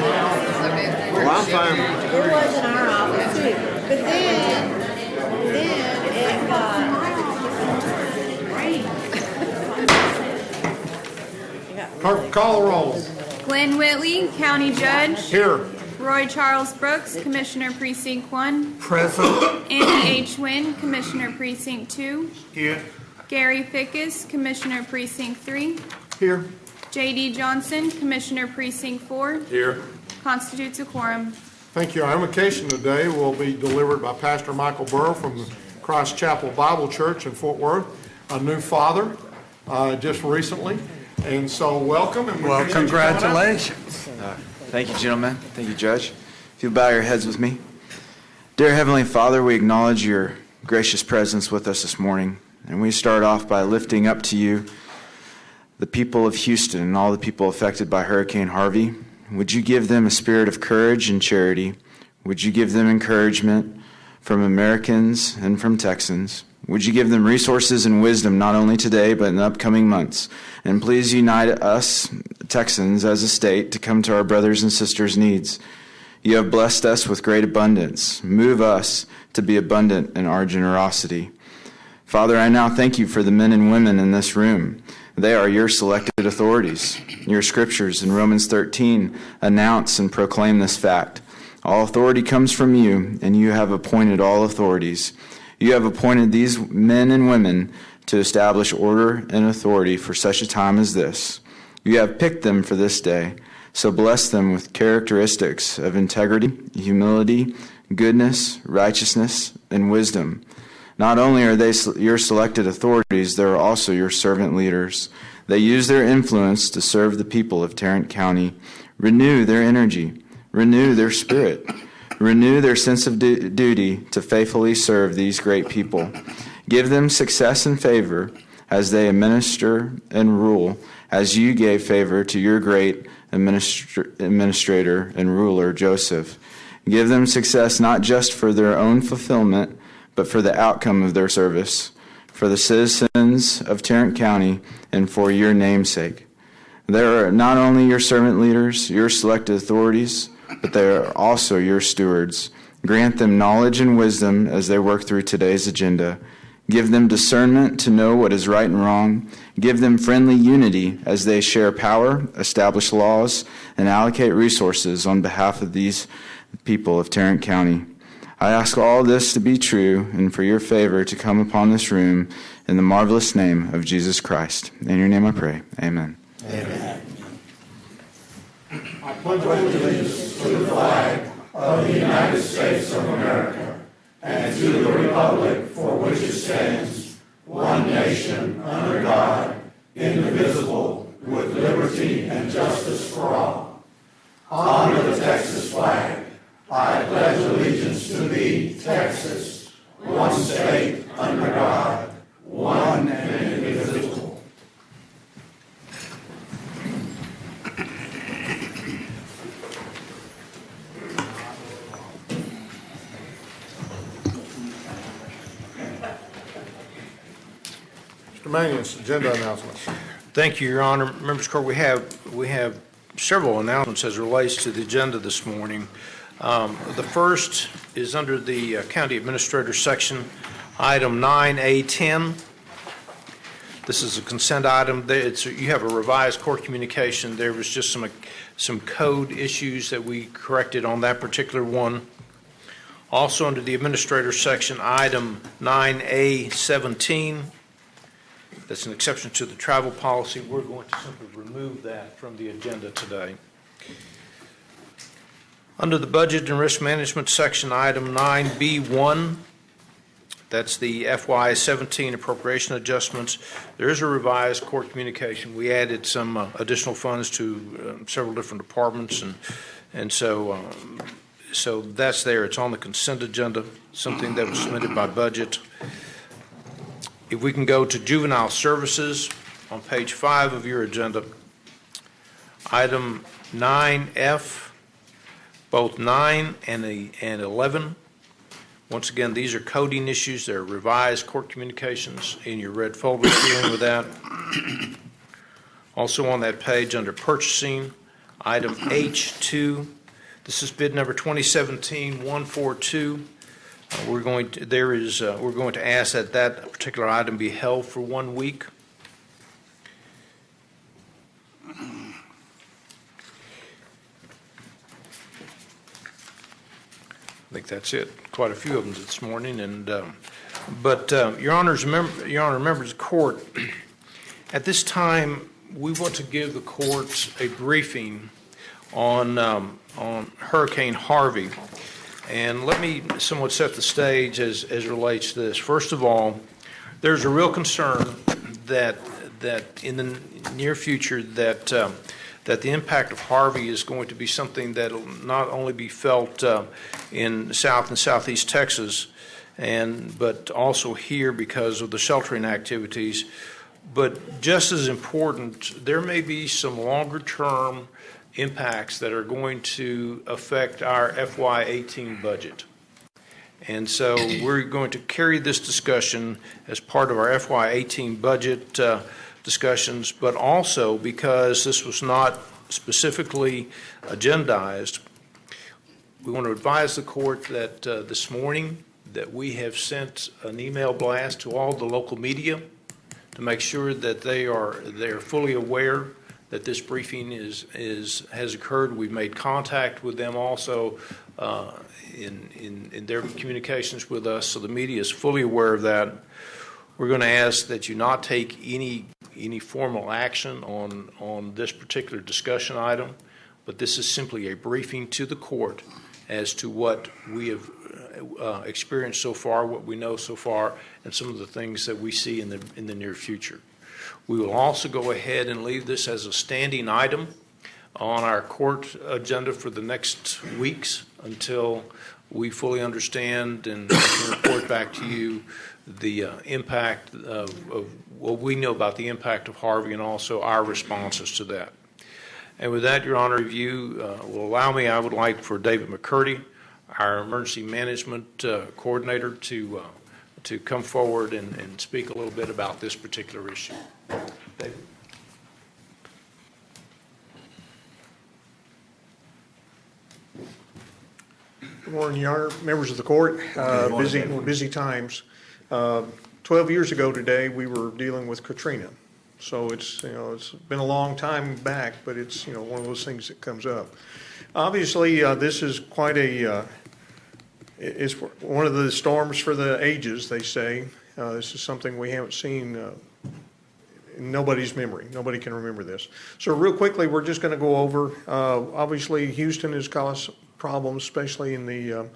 Well, I'm fine. It was in our office too. But then it got Clerk, call the roll. Glenn Whitley, County Judge. Here. Roy Charles Brooks, Commissioner Precinct 1. Present. Andy H. Wynn, Commissioner Precinct 2. Here. Gary Fickus, Commissioner Precinct 3. Here. J.D. Johnson, Commissioner Precinct 4. Here. Constitutes a quorum. Thank you. Our invocation today will be delivered by Pastor Michael Burr from the Christ Chapel Bible Church in Fort Worth, a new father just recently. And so welcome. And well, congratulations. Thank you, gentlemen. Thank you, Judge. If you'll bow your heads with me. Dear Heavenly Father, we acknowledge your gracious presence with us this morning. And we start off by lifting up to you the people of Houston and all the people affected by Hurricane Harvey. Would you give them a spirit of courage and charity? Would you give them encouragement from Americans and from Texans? Would you give them resources and wisdom not only today but in the upcoming months? And please unite us, Texans, as a state to come to our brothers and sisters' needs. You have blessed us with great abundance. Move us to be abundant in our generosity. Father, I now thank you for the men and women in this room. They are your selected authorities. Your scriptures in Romans 13 announce and proclaim this fact. All authority comes from you, and you have appointed all authorities. You have appointed these men and women to establish order and authority for such a time as this. You have picked them for this day, so bless them with characteristics of integrity, humility, goodness, righteousness, and wisdom. Not only are they your selected authorities, they are also your servant leaders. They use their influence to serve the people of Tarrant County. Renew their energy, renew their spirit, renew their sense of duty to faithfully serve these great people. Give them success and favor as they administer and rule, as you gave favor to your great administrator and ruler, Joseph. Give them success not just for their own fulfillment, but for the outcome of their service, for the citizens of Tarrant County, and for your name's sake. They are not only your servant leaders, your selected authorities, but they are also your stewards. Grant them knowledge and wisdom as they work through today's agenda. Give them discernment to know what is right and wrong. Give them friendly unity as they share power, establish laws, and allocate resources on behalf of these people of Tarrant County. I ask all this to be true and for your favor to come upon this room in the marvelous name of Jesus Christ. In your name I pray. Amen. Amen. I pledge allegiance to the flag of the United States of America and to the republic for which it stands, one nation, under God, indivisible, with liberty and justice for all. Honor the Texas flag. I pledge allegiance to thee, Texas, one state, under God, one and indivisible. Mr. Manion, agenda announcements. Thank you, Your Honor. Members of the Court, we have several announcements as it relates to the agenda this morning. The first is under the County Administrator section, item 9A10. This is a consent item. You have a revised court communication. There was just some code issues that we corrected on that particular one. Also under the Administrator section, item 9A17. That's an exception to the travel policy. We're going to simply remove that from the agenda today. Under the Budget and Risk Management section, item 9B1, that's the FY17 appropriation adjustments. There is a revised court communication. We added some additional funds to several different departments, and so that's there. It's on the consent agenda, something that was submitted by Budget. If we can go to Juvenile Services on page 5 of your agenda, item 9F. Both 9 and 11. Once again, these are coding issues. They're revised court communications in your red folder dealing with that. Also on that page under purchasing, Item H2, this is bid number 2017-142. We're going to ask that that particular item be held for 1 week. I think that's it. Quite a few of them this morning, but Your Honor, members of the court, at this time we want to give the courts a briefing on Hurricane Harvey, and let me somewhat set the stage as it relates to this. First of all, there's a real concern that in the near future that the impact of Harvey is going to be something that will not only be felt in South and Southeast Texas, but also here because of the sheltering activities. But just as important, there may be some longer-term impacts that are going to affect our FY18 budget. And so we're going to carry this discussion as part of our FY18 budget discussions, but also because this was not specifically agendized, we want to advise the court that this morning that we have sent an email blast to all the local media to make sure that they are fully aware that this briefing has occurred. We've made contact with them also in their communications with us, so the media is fully aware of that. We're going to ask that you not take any formal action on this particular discussion item, but this is simply a briefing to the court as to what we have experienced so far, what we know so far, and some of the things that we see in the near future. We will also go ahead and leave this as a standing item on our court agenda for the next weeks until we fully understand and can report back to you the impact of what we know about the impact of Harvey and also our responses to that. And with that, Your Honor, if you will allow me, I would like for David McCurdy, our emergency management coordinator, to come forward and speak a little bit about this particular issue. David. Good morning, Your Honor, members of the court. Busy times. 12 years ago today, we were dealing with Katrina. So it's been a long time back, but it's one of those things that comes up. Obviously, this is quite it's one of the storms for the ages, they say. This is something we haven't seen in nobody's memory. Nobody can remember this. So real quickly, we're just going to go over. Obviously, Houston has caused problems, especially in the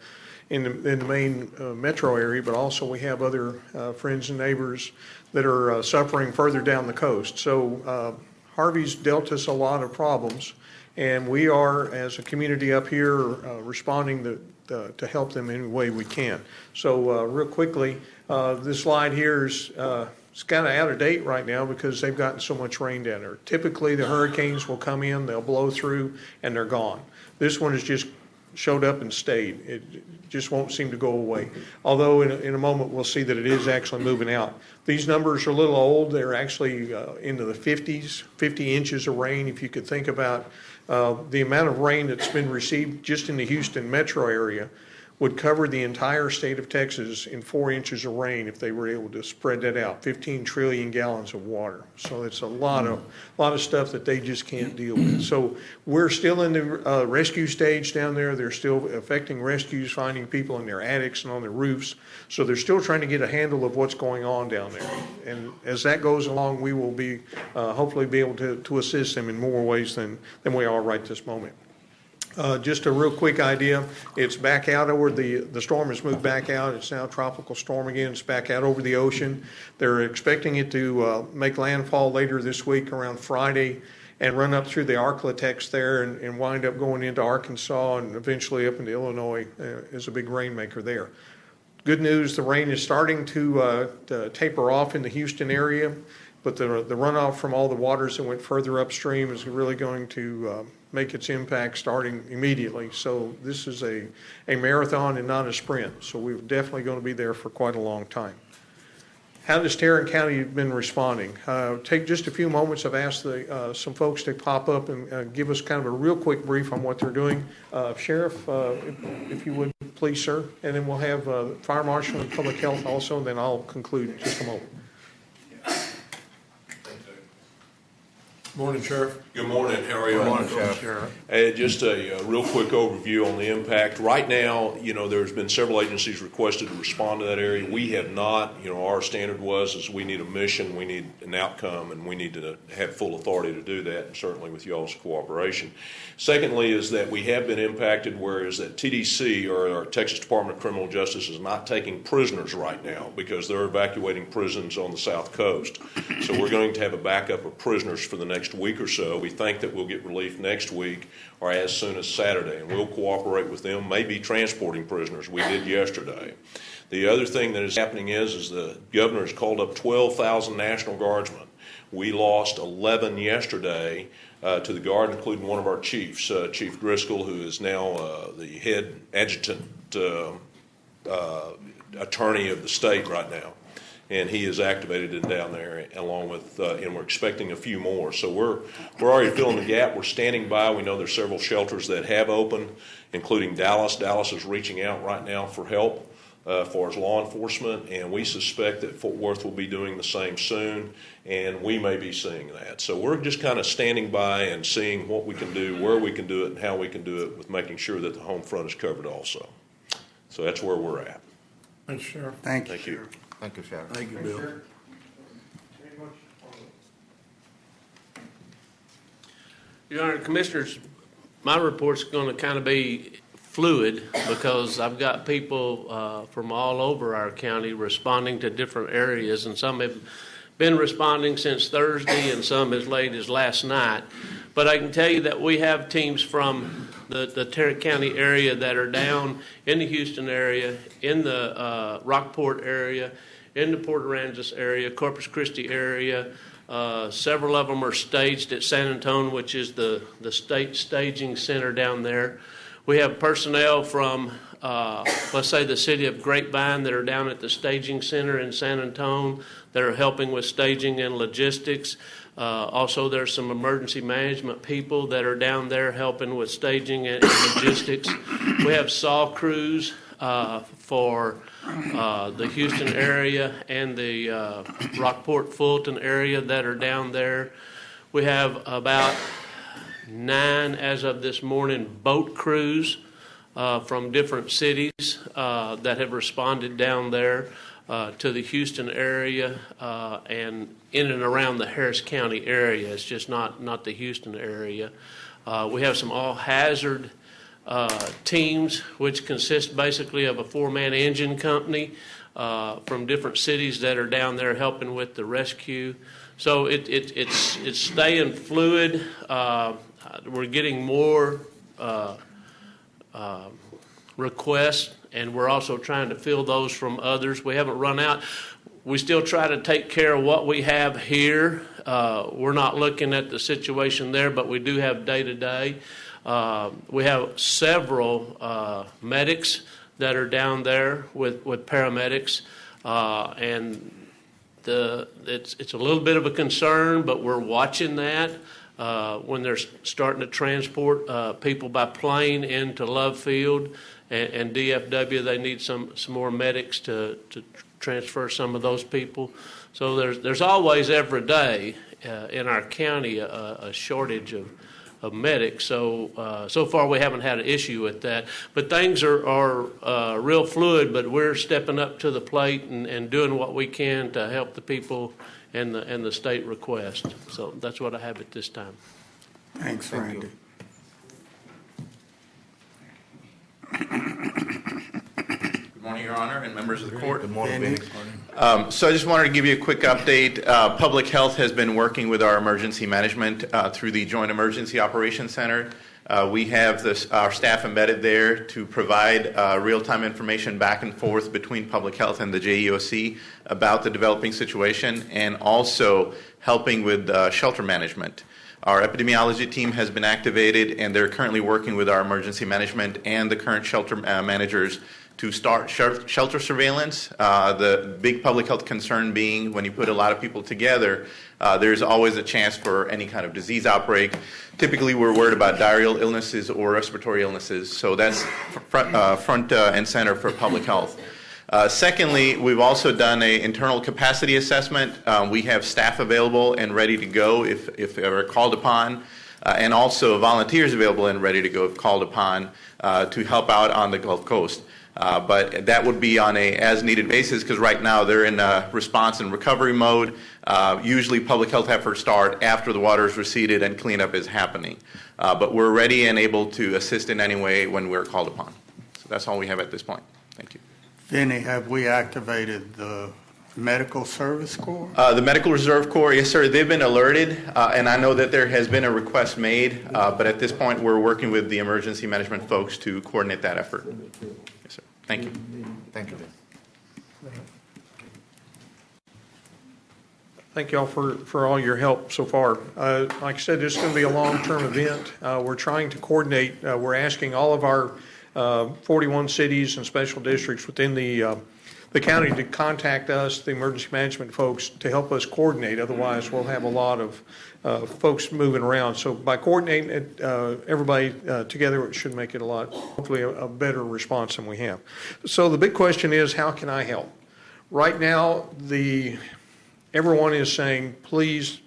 main metro area, but also we have other friends and neighbors that are suffering further down the coast. So Harvey's dealt us a lot of problems, and we are, as a community up here, responding to help them any way we can. So real quickly, this slide here is it's kind of out of date right now because they've gotten so much rain down there. Typically, the hurricanes will come in, they'll blow through, and they're gone. This one has just showed up and stayed. It just won't seem to go away. Although in a moment we'll see that it is actually moving out. These numbers are a little old. They're actually into the 50s, 50 inches of rain. If you could think about the amount of rain that's been received just in the Houston metro area would cover the entire state of Texas in 4 inches of rain if they were able to spread that out. 15 trillion gallons of water. So it's a lot of stuff that they just can't deal with. So we're still in the rescue stage down there. They're still effecting rescues, finding people in their attics and on their roofs. So they're still trying to get a handle of what's going on down there. And as that goes along, we will be hopefully be able to assist them in more ways than we are right this moment. Just a real quick idea, it's back out over the storm has moved back out. It's now a tropical storm again. It's back out over the ocean. They're expecting it to make landfall later this week around Friday and run up through the Arklatex there and wind up going into Arkansas and eventually up into Illinois as a big rainmaker there. Good news, the rain is starting to taper off in the Houston area, but the runoff from all the waters that went further upstream is really going to make its impact starting immediately. So this is a marathon and not a sprint. So we're definitely going to be there for quite a long time. How has Tarrant County been responding? Take just a few moments. I've asked some folks to pop up and give us kind of a real quick brief on what they're doing. Sheriff, if you would, please, sir. And then we'll have Fire Marshal and Public Health also, and then I'll conclude in just a moment. Morning, Sheriff. Good morning. How are you? Good morning, Sheriff. Just a real quick overview on the impact. Right now, there's been several agencies requested to respond to that area. We have not. Our standard is we need a mission, we need an outcome, and we need to have full authority to do that, and certainly with y'all's cooperation. Secondly is that we have been impacted, whereas that TDC, or our Texas Department of Criminal Justice, is not taking prisoners right now because they're evacuating prisons on the South Coast. So we're going to have a backup of prisoners for the next week or so. We think that we'll get relief next week or as soon as Saturday, and we'll cooperate with them, maybe transporting prisoners. We did yesterday. The other thing that is happening is the governor has called up 12,000 National Guardsmen. We lost 11 yesterday to the Guard, including one of our chiefs, Chief Driscoll, who is now the head adjutant attorney of the state right now. And he is activated it down there, along with, and we're expecting a few more. So we're already filling the gap. We're standing by. We know there's several shelters that have opened, including Dallas. Dallas is reaching out right now for help for law enforcement, and we suspect that Fort Worth will be doing the same soon, and we may be seeing that. So we're just kind of standing by and seeing what we can do, where we can do it, and how we can do it, with making sure that the home front is covered also. So that's where we're at. Thanks, Sheriff. Thank you. Thank you, Sheriff. Thank you, Bill. Your Honor, Commissioners, my report's going to kind of be fluid because I've got people from all over our county responding to different areas, and some have been responding since Thursday and some as late as last night. But I can tell you that we have teams from the Tarrant County area that are down in the Houston area, in the Rockport area, in the Port Aransas area, Corpus Christi area. Several of them are staged at San Antonio, which is the state staging center down there. We have personnel from, let's say, the city of Grapevine that are down at the staging center in San Antonio that are helping with staging and logistics. Also, there's some emergency management people that are down there helping with staging and logistics. We have SAW crews for the Houston area and the Rockport Fulton area that are down there. We have about 9, as of this morning, boat crews from different cities that have responded down there to the Houston area and in and around the Harris County area. It's just not the Houston area. We have some all-hazard teams, which consist basically of a 4-man engine company from different cities that are down there helping with the rescue. So it's staying fluid. We're getting more requests, and we're also trying to fill those from others. We haven't run out. We still try to take care of what we have here. We're not looking at the situation there, but we do have day-to-day. We have several medics that are down there with paramedics, and it's a little bit of a concern, but we're watching that. When they're starting to transport people by plane into Love Field and DFW, they need some more medics to transfer some of those people. So there's always every day in our county a shortage of medics. So far we haven't had an issue with that. But things are real fluid, but we're stepping up to the plate and doing what we can to help the people and the state request. So that's what I have at this time. Thanks, Randy. Good morning, Your Honor, and members of the court. Good morning, Benny. So I just wanted to give you a quick update. Public Health has been working with our emergency management through the Joint Emergency Operations Center. We have our staff embedded there to provide real-time information back and forth between Public Health and the JEOC about the developing situation, and also helping with shelter management. Our epidemiology team has been activated, and they're currently working with our emergency management and the current shelter managers to start shelter surveillance. The big public health concern being when you put a lot of people together, there's always a chance for any kind of disease outbreak. Typically, we're worried about diarrheal illnesses or respiratory illnesses, so that's front and center for public health. Secondly, we've also done an internal capacity assessment. We have staff available and ready to go if ever called upon, and also volunteers available and ready to go if called upon to help out on the Gulf Coast. But that would be on a as-needed basis because right now they're in response and recovery mode. Usually public health efforts start after the water is receded and cleanup is happening. But we're ready and able to assist in any way when we're called upon. So that's all we have at this point. Thank you. Vinny, have we activated the Medical Service Corps? The Medical Reserve Corps, yes, sir. They've been alerted, and I know that there has been a request made, but at this point we're working with the emergency management folks to coordinate that effort. Yes, sir. Thank you. Thank you. Thank you all for all your help so far. Like I said, this is going to be a long-term event. We're trying to coordinate. We're asking all of our 41 cities and special districts within the county to contact us, the emergency management folks, to help us coordinate. Otherwise, we'll have a lot of folks moving around. So by coordinating it, everybody together, it should make it hopefully a better response than we have. So the big question is, how can I help? Right now, everyone is saying, please,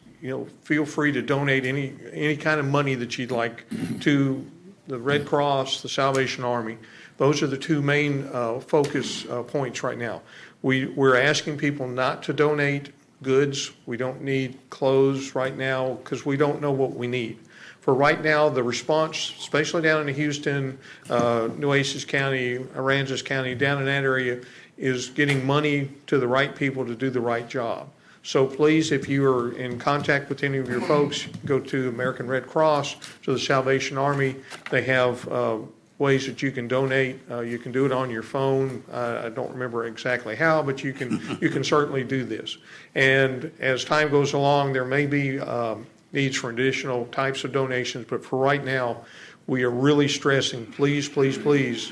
feel free to donate any kind of money that you'd like to the Red Cross, the Salvation Army. Those are the two main focus points right now. We're asking people not to donate goods. We don't need clothes right now because we don't know what we need. For right now, the response, especially down in Houston, Nueces County, Aransas County, down in that area, is getting money to the right people to do the right job. So please, if you are in contact with any of your folks, go to American Red Cross, to the Salvation Army. They have ways that you can donate. You can do it on your phone. I don't remember exactly how, but you can certainly do this. And as time goes along, there may be needs for additional types of donations, but for right now, we are really stressing, please, please, please,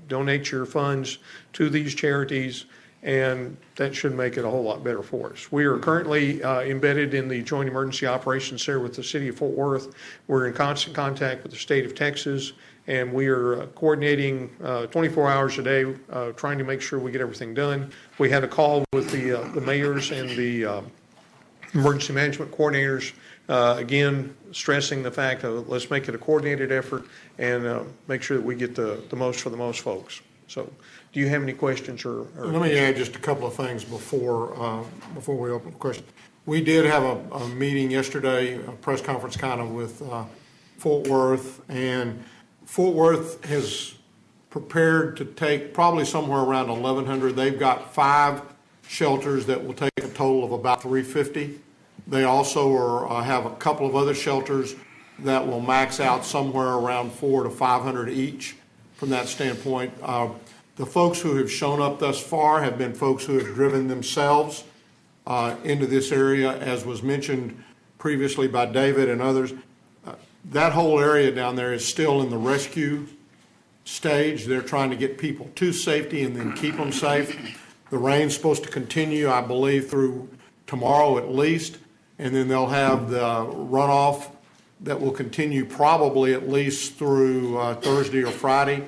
donate your funds to these charities, and that should make it a whole lot better for us. We are currently embedded in the Joint Emergency Operations Center with the City of Fort Worth. We're in constant contact with the state of Texas, and we are coordinating 24 hours a day, trying to make sure we get everything done. We had a call with the mayors and the emergency management coordinators, again, stressing the fact of let's make it a coordinated effort and make sure that we get the most for the most folks. So do you have any questions? Let me add just a couple of things before we open the question. We did have a meeting yesterday, a press conference kind of with Fort Worth, and Fort Worth has prepared to take probably somewhere around 1,100. They've got 5 shelters that will take a total of about 350. They also have a couple of other shelters that will max out somewhere around 400 to 500 each. From that standpoint, the folks who have shown up thus far have been folks who have driven themselves into this area, as was mentioned previously by David and others. That whole area down there is still in the rescue stage. They're trying to get people to safety and then keep them safe. The rain's supposed to continue, I believe, through tomorrow at least, and then they'll have the runoff that will continue probably at least through Thursday or Friday.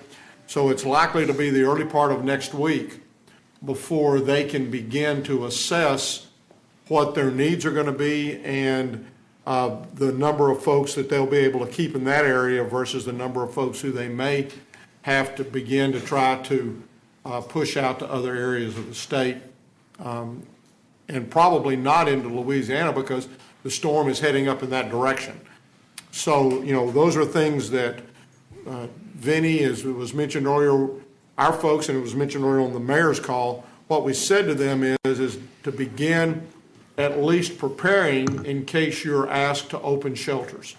So it's likely to be the early part of next week before they can begin to assess what their needs are going to be and the number of folks that they'll be able to keep in that area versus the number of folks who they may have to begin to try to push out to other areas of the state, and probably not into Louisiana because the storm is heading up in that direction. So, those are things that Vinny, as it was mentioned earlier, our folks, and it was mentioned earlier on the mayor's call, what we said to them is to begin at least preparing in case you're asked to open shelters.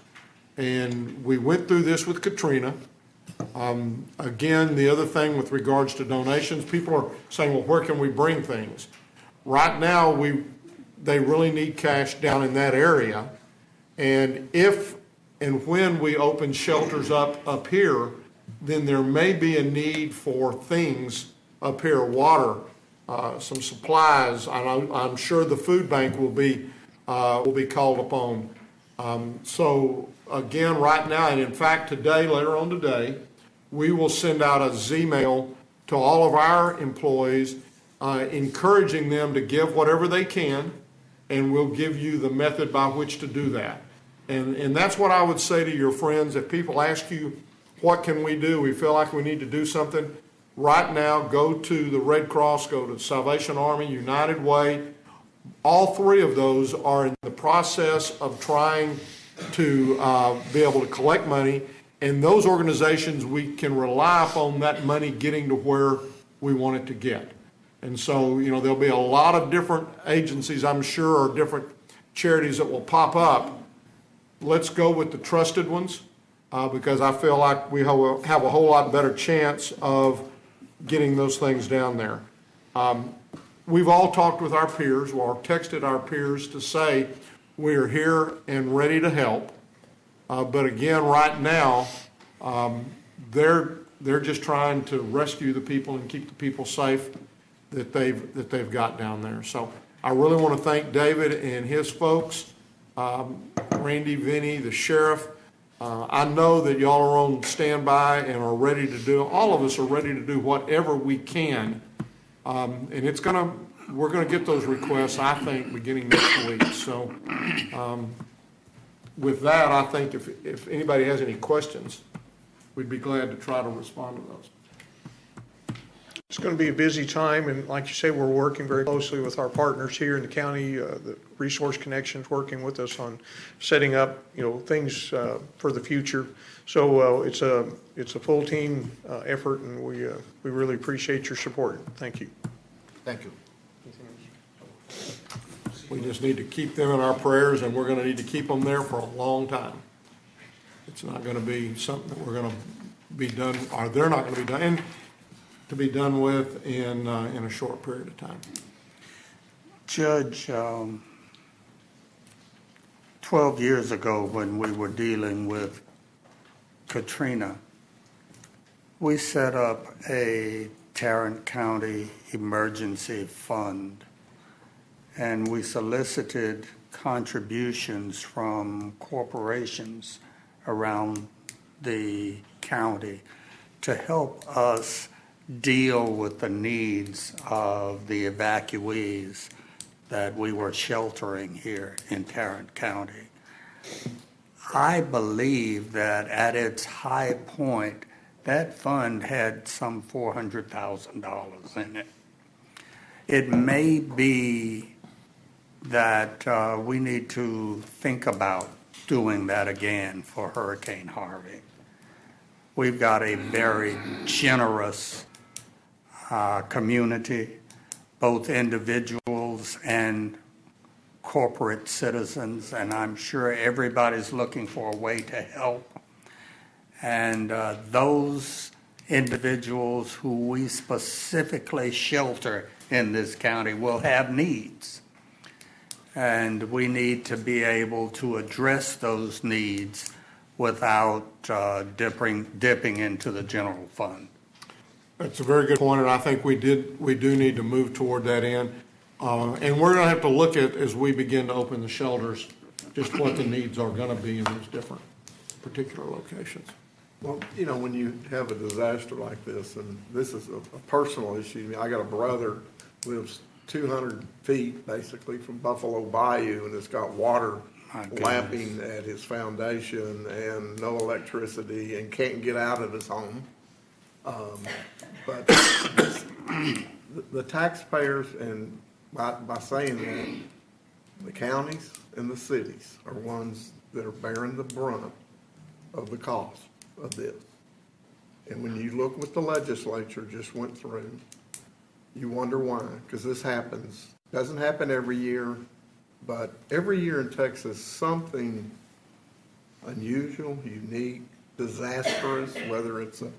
And we went through this with Katrina. Again, the other thing with regards to donations, people are saying, well, where can we bring things? Right now, they really need cash down in that area. And if and when we open shelters up here, then there may be a need for things up here, water, some supplies. I'm sure the food bank will be called upon. So again, right now, and in fact today, later on today, we will send out a Z-mail to all of our employees, encouraging them to give whatever they can, and we'll give you the method by which to do that. And that's what I would say to your friends. If people ask you, what can we do? We feel like we need to do something. Right now, go to the Red Cross, go to the Salvation Army, United Way. All three of those are in the process of trying to be able to collect money. And those organizations, we can rely upon that money getting to where we want it to get. And so, there'll be a lot of different agencies, I'm sure, or different charities that will pop up. Let's go with the trusted ones because I feel like we have a whole lot better chance of getting those things down there. We've all talked with our peers or texted our peers to say we are here and ready to help. But again, right now, they're just trying to rescue the people and keep the people safe that they've got down there. So I really want to thank David and his folks, Randy, Vinny, the sheriff. I know that y'all are on standby and are ready to do. All of us are ready to do whatever we can, and we're gonna get those requests, I think, beginning next week. So with that, I think if anybody has any questions, we'd be glad to try to respond to those. It's going to be a busy time, and like you say, we're working very closely with our partners here in the county, the Resource Connections working with us on setting up, things for the future. So it's a full team effort, and we really appreciate your support. Thank you. Thank you. We just need to keep them in our prayers, and we're going to need to keep them there for a long time. It's not going to be something that we're going to be done, or they're not going to be done. And to be done with in a short period of time. Judge, 12 years ago when we were dealing with Katrina, we set up a Tarrant County emergency fund, and we solicited contributions from corporations around the county to help us deal with the needs of the evacuees that we were sheltering here in Tarrant County. I believe that at its high point, that fund had some $400,000 in it. It may be that we need to think about doing that again for Hurricane Harvey. We've got a very generous community, both individuals and corporate citizens, and I'm sure everybody's looking for a way to help. And those individuals who we specifically shelter in this county will have needs. And we need to be able to address those needs without dipping into the general fund. That's a very good point, and I think we do need to move toward that end. And we're going to have to look at, as we begin to open the shelters, just what the needs are going to be in those different particular locations. Well, when you have a disaster like this, and this is a personal issue. I got a brother who lives 200 feet basically from Buffalo Bayou, and it's got water lapping at his foundation and no electricity and can't get out of his home. But the taxpayers, and by saying that, the counties and the cities are ones that are bearing the brunt of the cost of this. And when you look what the legislature just went through, you wonder why, because this happens. Doesn't happen every year, but every year in Texas, something unusual, unique, disastrous, whether it's a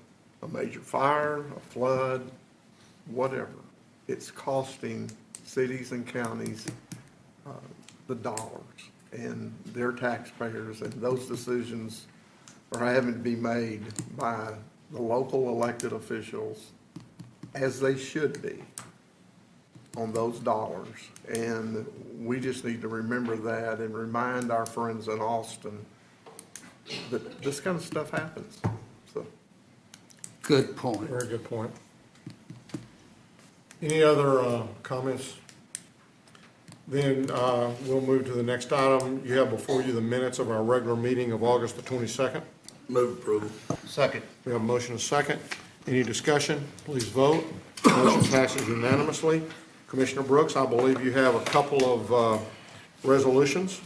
major fire, a flood, whatever, it's costing cities and counties the dollars and their taxpayers, and those decisions are having to be made by the local elected officials as they should be on those dollars. And we just need to remember that and remind our friends in Austin that this kind of stuff happens. So, Good point. Very good point. Any other comments? Then we'll move to the next item. You have before you the minutes of our regular meeting of August the 22nd. Move approval. Second. We have a motion and a second. Any discussion? Please vote. Motion passes unanimously. Commissioner Brooks, I believe you have a couple of resolutions.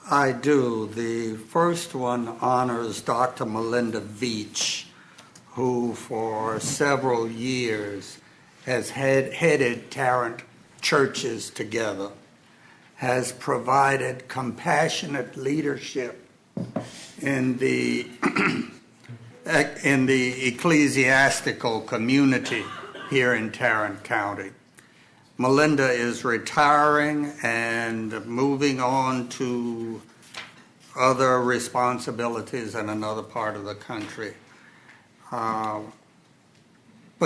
I do. The first one honors Dr. Melinda Veach, who for several years has headed Tarrant Churches Together, has provided compassionate leadership in the ecclesiastical community here in Tarrant County. Melinda is retiring and moving on to other responsibilities in another part of the country. But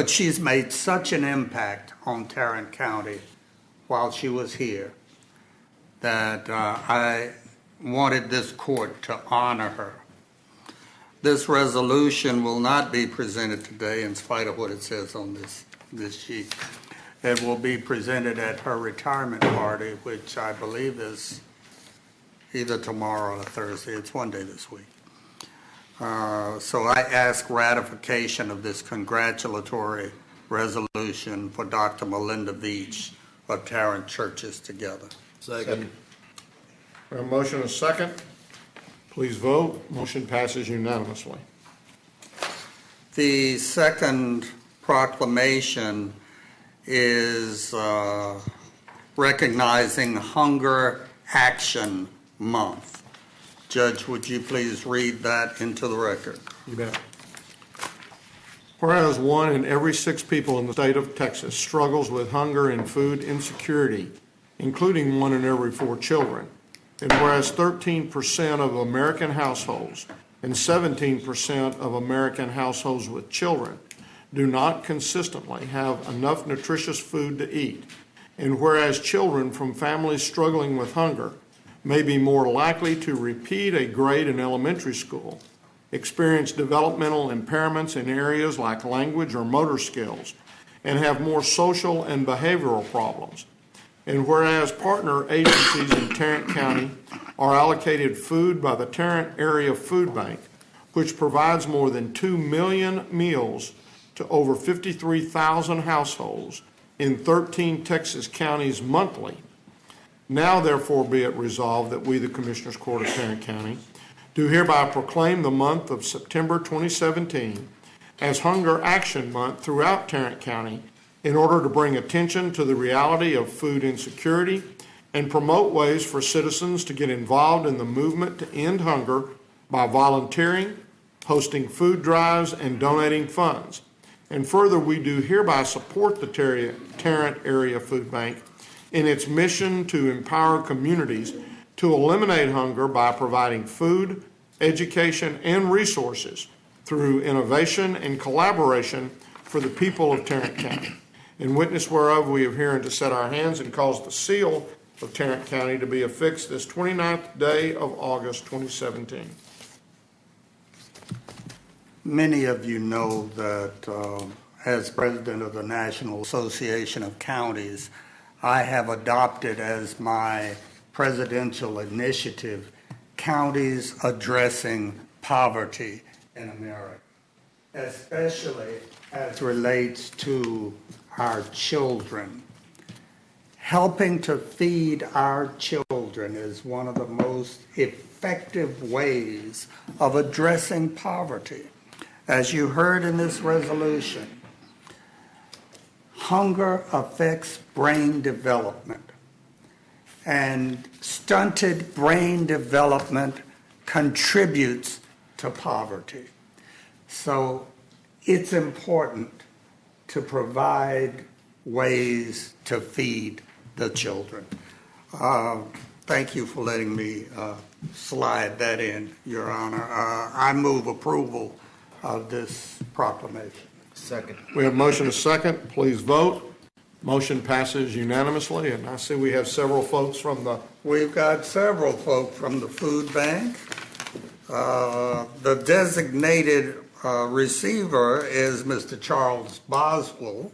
she's made such an impact on Tarrant County while she was here that I wanted this court to honor her. This resolution will not be presented today in spite of what it says on this sheet. It will be presented at her retirement party, which I believe is either tomorrow or Thursday. It's one day this week. So I ask ratification of this congratulatory resolution for Dr. Melinda Veach of Tarrant Churches Together. Second. We have a motion and a second. Please vote. Motion passes unanimously. The second proclamation is recognizing Hunger Action Month. Judge, would you please read that into the record? You bet. Whereas 1 in every 6 people in the state of Texas struggles with hunger and food insecurity, including 1 in every 4 children. And whereas 13% of American households and 17% of American households with children do not consistently have enough nutritious food to eat. And whereas children from families struggling with hunger may be more likely to repeat a grade in elementary school, experience developmental impairments in areas like language or motor skills, and have more social and behavioral problems. And whereas partner agencies in Tarrant County are allocated food by the Tarrant Area Food Bank, which provides more than 2 million meals to over 53,000 households in 13 Texas counties monthly. Now therefore be it resolved that we, the Commissioners Court of Tarrant County, do hereby proclaim the month of September 2017 as Hunger Action Month throughout Tarrant County in order to bring attention to the reality of food insecurity and promote ways for citizens to get involved in the movement to end hunger by volunteering, hosting food drives, and donating funds. And further, we do hereby support the Tarrant Area Food Bank in its mission to empower communities to eliminate hunger by providing food, education, and resources through innovation and collaboration for the people of Tarrant County. In witness whereof we have herein set our hands and cause the seal of Tarrant County to be affixed this 29th day of August 2017. Many of you know that as president of the National Association of Counties, I have adopted as my presidential initiative Counties Addressing Poverty in America, especially as relates to our children. Helping to feed our children is one of the most effective ways of addressing poverty. As you heard in this resolution, hunger affects brain development, and stunted brain development contributes to poverty. So it's important to provide ways to feed the children. Thank you for letting me slide that in, Your Honor. I move approval of this proclamation. Second. We have motion and second. Please vote. Motion passes unanimously, and I see we have several folks from the, We've got several folk from the food bank. The designated receiver is Mr. Charles Boswell,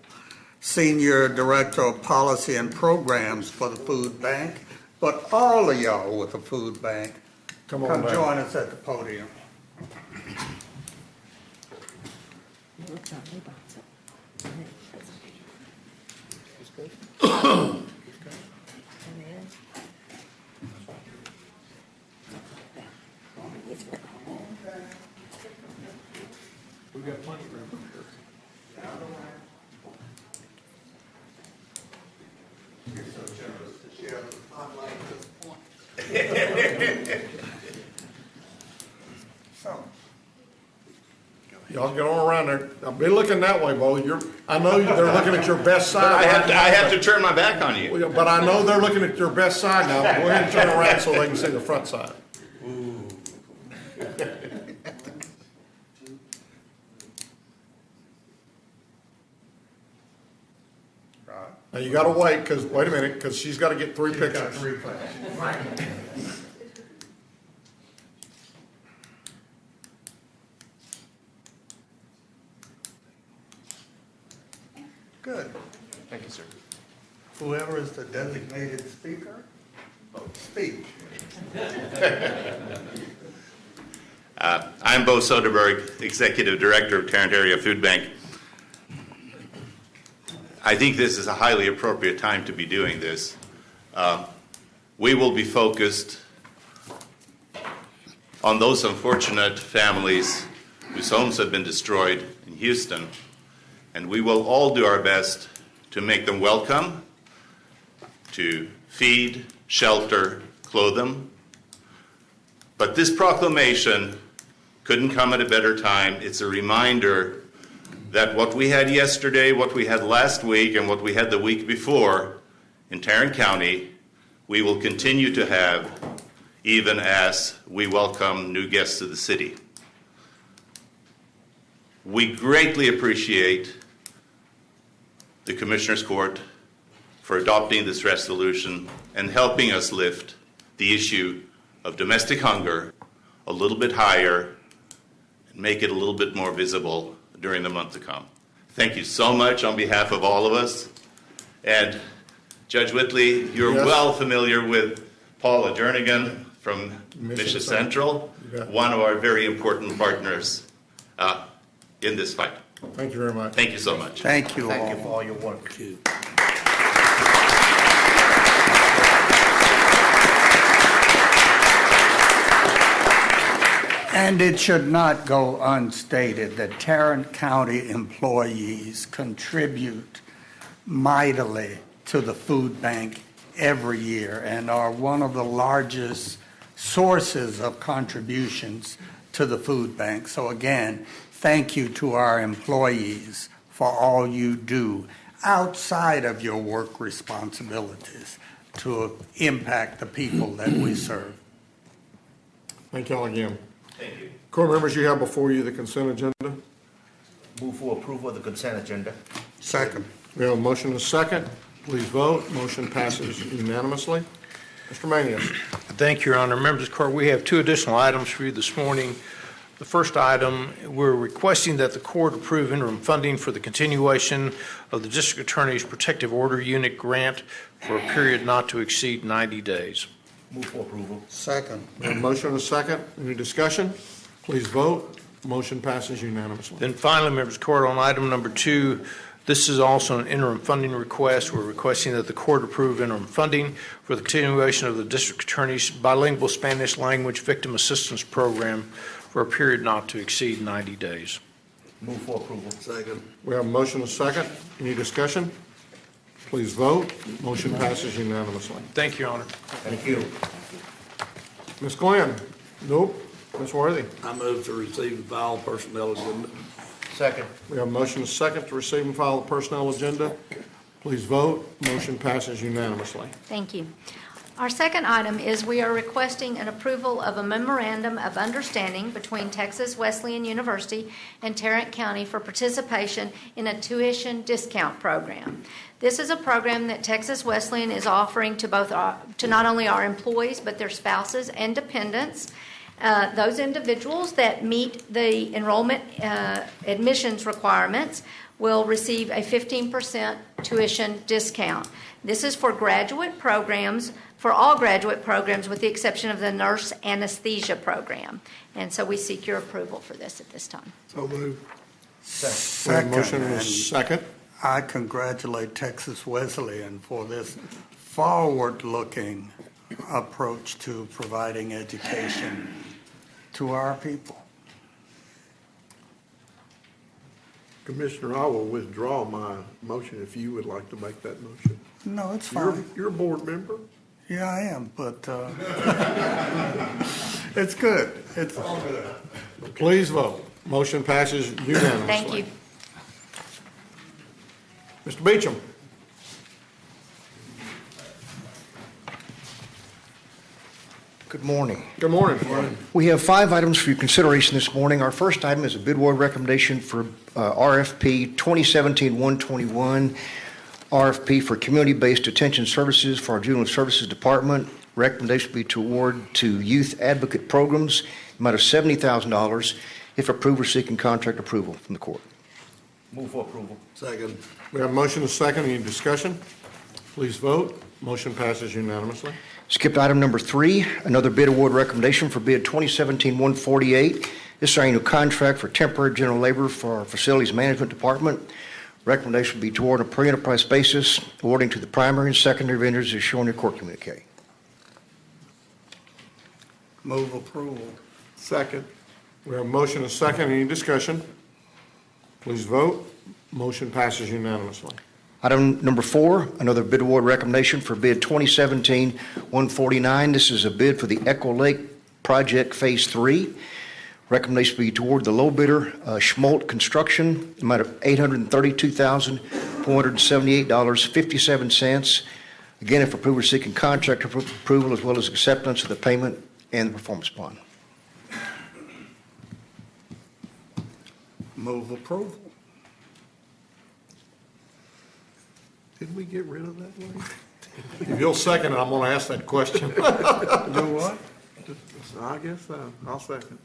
Senior Director of Policy and Programs for the food bank. But all of y'all with the food bank, come come on join back. us at the podium. We've got plenty of room Y'all get on around there. I'll be looking that way, Bo. I know they're looking at your best side. I have to turn my back on you. But I know they're looking at your best side now. Go ahead and turn around so they can see the front side. Now you gotta wait, wait a minute, because she's gotta get three pictures. Good. Thank you, sir. Whoever is the designated speaker, speak. I'm Bo Soderberg, Executive Director of Tarrant Area Food Bank. I think this is a highly appropriate time to be doing this. We will be focused on those unfortunate families whose homes have been destroyed in Houston, and we will all do our best to make them welcome, to feed, shelter, clothe them. But this proclamation couldn't come at a better time. It's a reminder that what we had yesterday, what we had last week, and what we had the week before in Tarrant County, we will continue to have even as we welcome new guests to the city. We greatly appreciate the Commissioner's Court for adopting this resolution and helping us lift the issue of domestic hunger a little bit higher and make it a little bit more visible during the month to come. Thank you so much on behalf of all of us. And Judge Whitley, you're well familiar with Paula Jernigan from Mission Central, one of our very important partners in this fight. Thank you very much. Thank you so much. Thank you all. Thank you for all your work. And it should not go unstated that Tarrant County employees contribute mightily to the food bank every year and are one of the largest sources of contributions to the food bank. So again, thank you to our employees for all you do outside of your work responsibilities to impact the people that we serve. Thank you all again. Thank you. Court members, you have before you the consent agenda. Move for approval of the consent agenda. Second. We have a motion and a second. Please vote. Motion passes unanimously. Mr. Manius. Thank you, Your Honor. Members of the Court, we have two additional items for you this morning. The first item, we're requesting that the court approve interim funding for the continuation of the District Attorney's Protective Order Unit grant for a period not to exceed 90 days. Move for approval. Second. We have a motion and a second. Any discussion? Please vote. Motion passes unanimously. Then finally, members of the court, on item number 2, this is also an interim funding request. We're requesting that the court approve interim funding for the continuation of the District Attorney's bilingual Spanish language victim assistance program for a period not to exceed 90 days. Move for approval. Second. We have a motion and a second. Any discussion? Please vote. Motion passes unanimously. Thank you, Your Honor. Thank you. Ms. Glenn? Nope. Ms. Worthy? I move to receive and file personnel agenda. Second. We have a motion and a second to receive and file the personnel agenda. Please vote. Motion passes unanimously. Thank you. Our second item is we are requesting an approval of a memorandum of understanding between Texas Wesleyan University and Tarrant County for participation in a tuition discount program. This is a program that Texas Wesleyan is offering to to not only our employees but their spouses and dependents. Those individuals that meet the enrollment admissions requirements will receive a 15% tuition discount. This is for graduate programs, for all graduate programs with the exception of the nurse anesthesia program. And so we seek your approval for this at this time. So moved. We have a motion and a and second. I congratulate Texas Wesleyan for this forward-looking approach to providing education to our people. Commissioner, I will withdraw my motion if you would like to make that motion. No, it's You're, fine. you're a board member? Yeah, I am, but it's good. It's Please vote. Motion passes unanimously. Thank you. Mr. Beecham. Good morning. Good morning. We have 5 items for your consideration this morning. Our first item is a bid award recommendation for RFP 2017-121, RFP for community-based detention services for our Juvenile Services Department. Recommendation would be to award to Youth Advocate Programs, amount of $70,000. If approved, we're seeking contract approval from the court. Move for approval. Second. We have a motion and a second. Any discussion? Please vote. Motion passes unanimously. Skip to item number 3, another bid award recommendation for bid 2017-148. This is our annual contract for temporary general labor for our Facilities Management Department. Recommendation would be to award on a per enterprise basis, awarding to the primary and secondary vendors as shown in your court communique. move approval. Second. We have a motion and a second. Any discussion? Please vote. Motion passes unanimously. Item number 4, another bid award recommendation for bid 2017-149. This is a bid for the Echo Lake Project Phase 3. Recommendation be to award the low bidder, Schmolt Construction, amount of $832,478.57. Again, if approved, we're seeking contract approval as well as acceptance of the payment and the performance bond. Move approval. Did we get rid of that one? If you'll second it, I'm going to ask that question. Do what? I guess so. I'll second.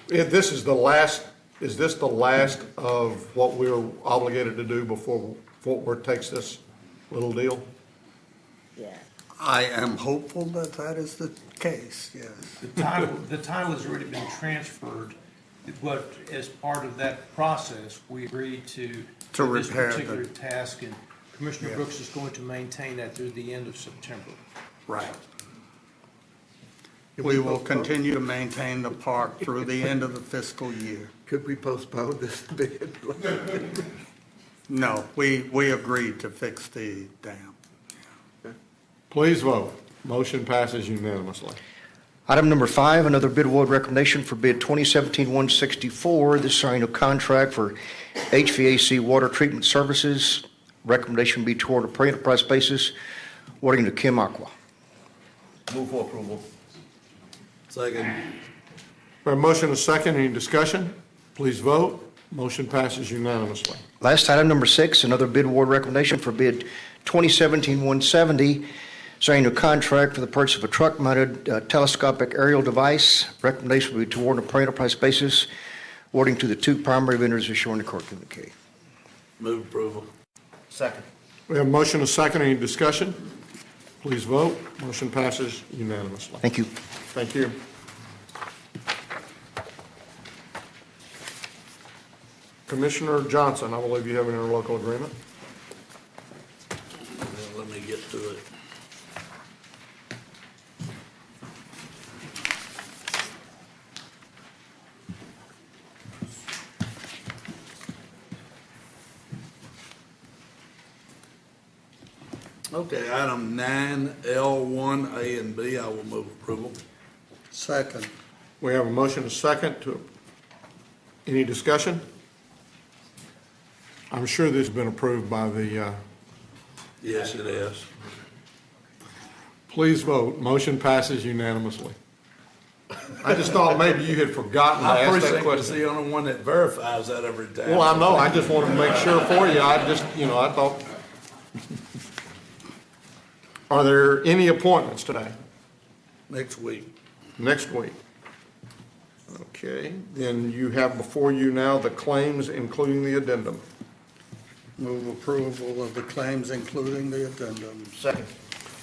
If this is the last, is this the last of what we're obligated to do before Fort Worth takes this little deal? I am hopeful that that is the case, yes. The title has already been transferred, but as part of that process, we agreed to this repair particular task, and Commissioner Brooks is going to maintain that through the end of September. Right. We will continue to maintain the park through the end of the fiscal year. Could we postpone this bid? No, we agreed to fix the dam. Please vote. Motion passes unanimously. Item number 5, another bid award recommendation for bid 2017-164. This is our annual contract for HVAC water treatment services. Recommendation be toward a per enterprise basis, awarding to Kim Aqua. Move for approval. Second. We have a motion and a second. Any discussion? Please vote. Motion passes unanimously. Last item, number 6, another bid award recommendation for bid 2017-170. It's our annual contract for the purchase of a truck-mounted telescopic aerial device. Recommendation would be to award on a per enterprise basis, awarding to the 2 primary vendors as shown in the court communique. Move approval. Second. We have a motion and a second. Any discussion? Please vote. Motion passes unanimously. Thank you. Thank you. Commissioner Johnson, I believe you have an interlocal agreement. Let me get to it. Okay, item 9L1A and B, I will move approval. Second. We have a motion and a second. Any discussion? I'm sure this has been approved by the, Yes, it is. Please vote. Motion passes unanimously. I just thought maybe you had forgotten to My ask that precinct was question. the only one that verifies that every time. Well, I know, I just wanted to make sure for you. I just, I thought. Are there any appointments today? Next week. Next week. Okay, then you have before you now the claims, including the addendum. Move approval of the claims, including the addendum. Second.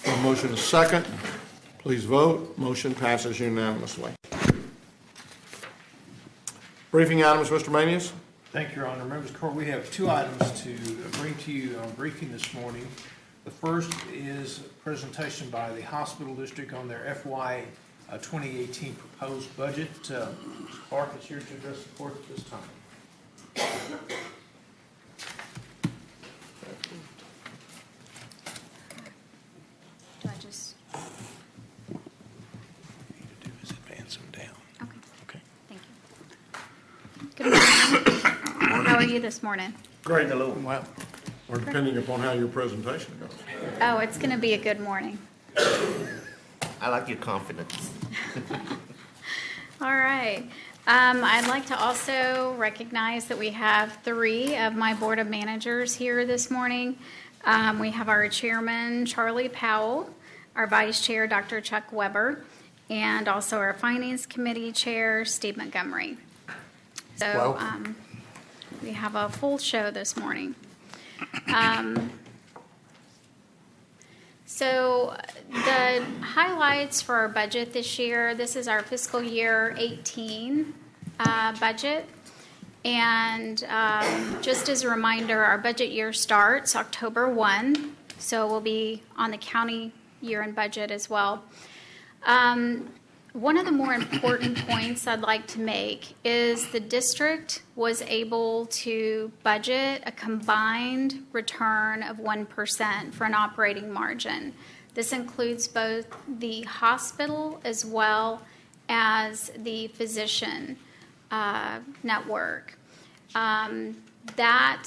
A motion is second. Please vote. Motion passes unanimously. Briefing items, Mr. Manius? Thank you, Your Honor. Members of the court, we have two items to bring to you on briefing this morning. The first is a presentation by the hospital district on their FY 2018 proposed budget. Mr. Clark is here to address the court at this time. Do I just, Need to do is advance them down. okay, Okay. thank you. Good morning. How are you this morning? Great. Well, or depending upon how your presentation goes. Oh, it's going to be a good morning. I like your confidence. All right. I'd like to also recognize that we have three of my Board of Managers here this morning. We have our Chairman, Charlie Powell, our Vice Chair, Dr. Chuck Weber, and also our Finance Committee Chair, Steve Montgomery. So we have a full show this morning. So the highlights for our budget this year, this is our fiscal year 18 budget. And just as a reminder, our budget year starts October 1, so we'll be on the county year-end budget as well. One of the more important points I'd like to make is the district was able to budget a combined return of 1% for an operating margin. This includes both the hospital as well as the physician network. That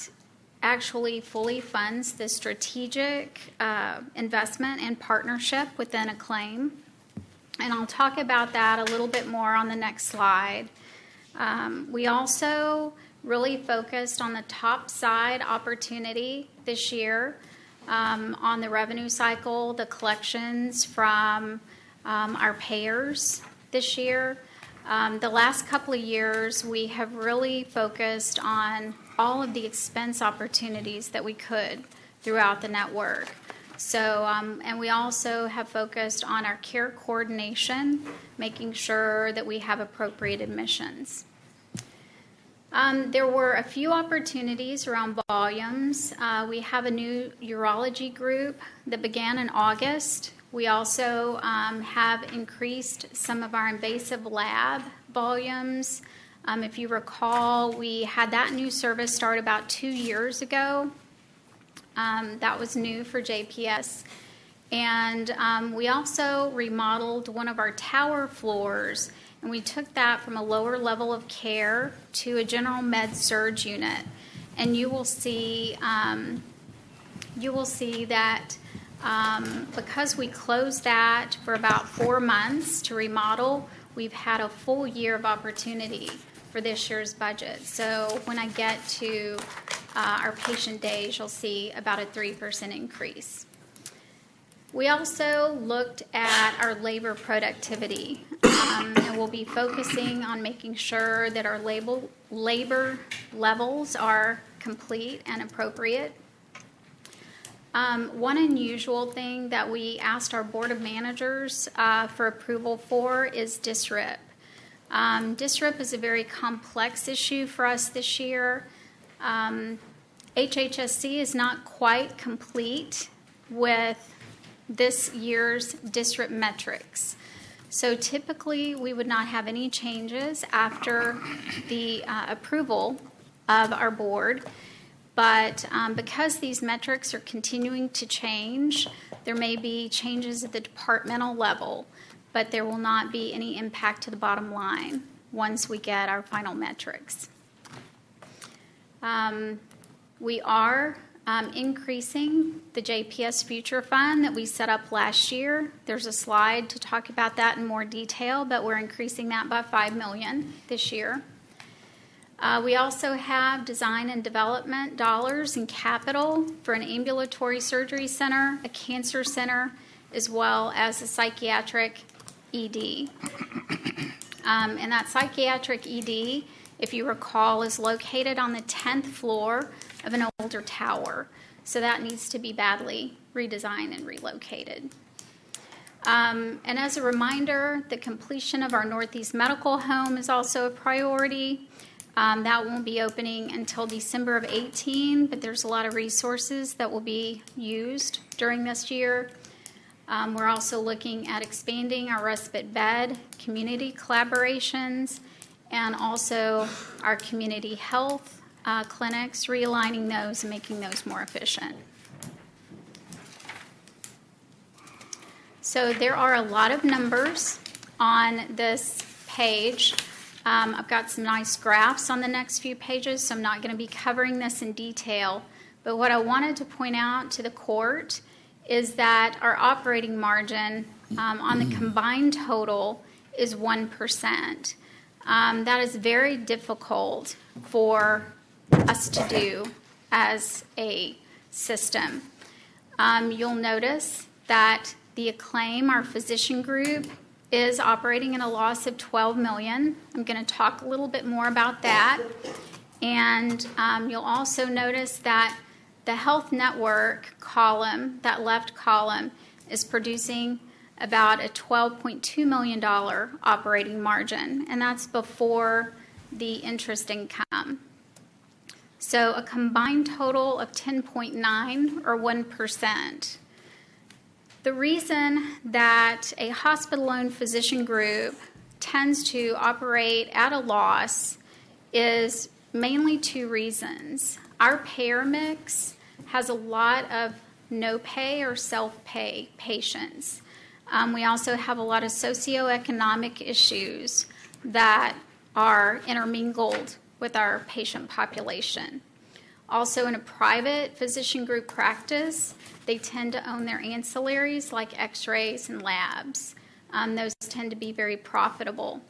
actually fully funds the strategic investment and partnership within Acclaim. And I'll talk about that a little bit more on the next slide. We also really focused on the top side opportunity this year on the revenue cycle, the collections from our payers this year. The last couple of years, we have really focused on all of the expense opportunities that we could throughout the network. So, and we also have focused on our care coordination, making sure that we have appropriate admissions. There were a few opportunities around volumes. We have a new urology group that began in August. We also have increased some of our invasive lab volumes. If you recall, we had that new service start about 2 years ago. That was new for JPS. And we also remodeled one of our tower floors, and we took that from a lower level of care to a general med surg unit. And you will see that because we closed that for about 4 months to remodel, we've had a full year of opportunity for this year's budget. So when I get to our patient days, you'll see about a 3% increase. We also looked at our labor productivity, and we'll be focusing on making sure that our labor levels are complete and appropriate. One unusual thing that we asked our Board of Managers for approval for is DSRIP. DSRIP is a very complex issue for us this year. HHSC is not quite complete with this year's DSRIP metrics. So typically, we would not have any changes after the approval of our board. But because these metrics are continuing to change, there may be changes at the departmental level, but there will not be any impact to the bottom line once we get our final metrics. We are increasing the JPS Future Fund that we set up last year. There's a slide to talk about that in more detail, but we're increasing that by $5 million this year. We also have design and development dollars and capital for an ambulatory surgery center, a cancer center, as well as a psychiatric ED. And that psychiatric ED, if you recall, is located on the 10th floor of an older tower. So that needs to be badly redesigned and relocated. And as a reminder, the completion of our Northeast Medical Home is also a priority. That won't be opening until December of 2018, but there's a lot of resources that will be used during this year. We're also looking at expanding our respite bed, community collaborations, and also our community health clinics, realigning those and making those more efficient. So there are a lot of numbers on this page. I've got some nice graphs on the next few pages, so I'm not going to be covering this in detail. But what I wanted to point out to the court is that our operating margin on the combined total is 1%. That is very difficult for us to do as a system. You'll notice that the Acclaim, our physician group, is operating in a loss of $12 million. I'm going to talk a little bit more about that. And you'll also notice that the health network column, that left column, is producing about a $12.2 million operating margin, and that's before the interest income. So a combined total of 10.9 or 1%. The reason that a hospital-owned physician group tends to operate at a loss is mainly two reasons. Our payer mix has a lot of no-pay or self-pay patients. We also have a lot of socioeconomic issues that are intermingled with our patient population. Also, in a private physician group practice, they tend to own their ancillaries like x-rays and labs. Those tend to be very profitable.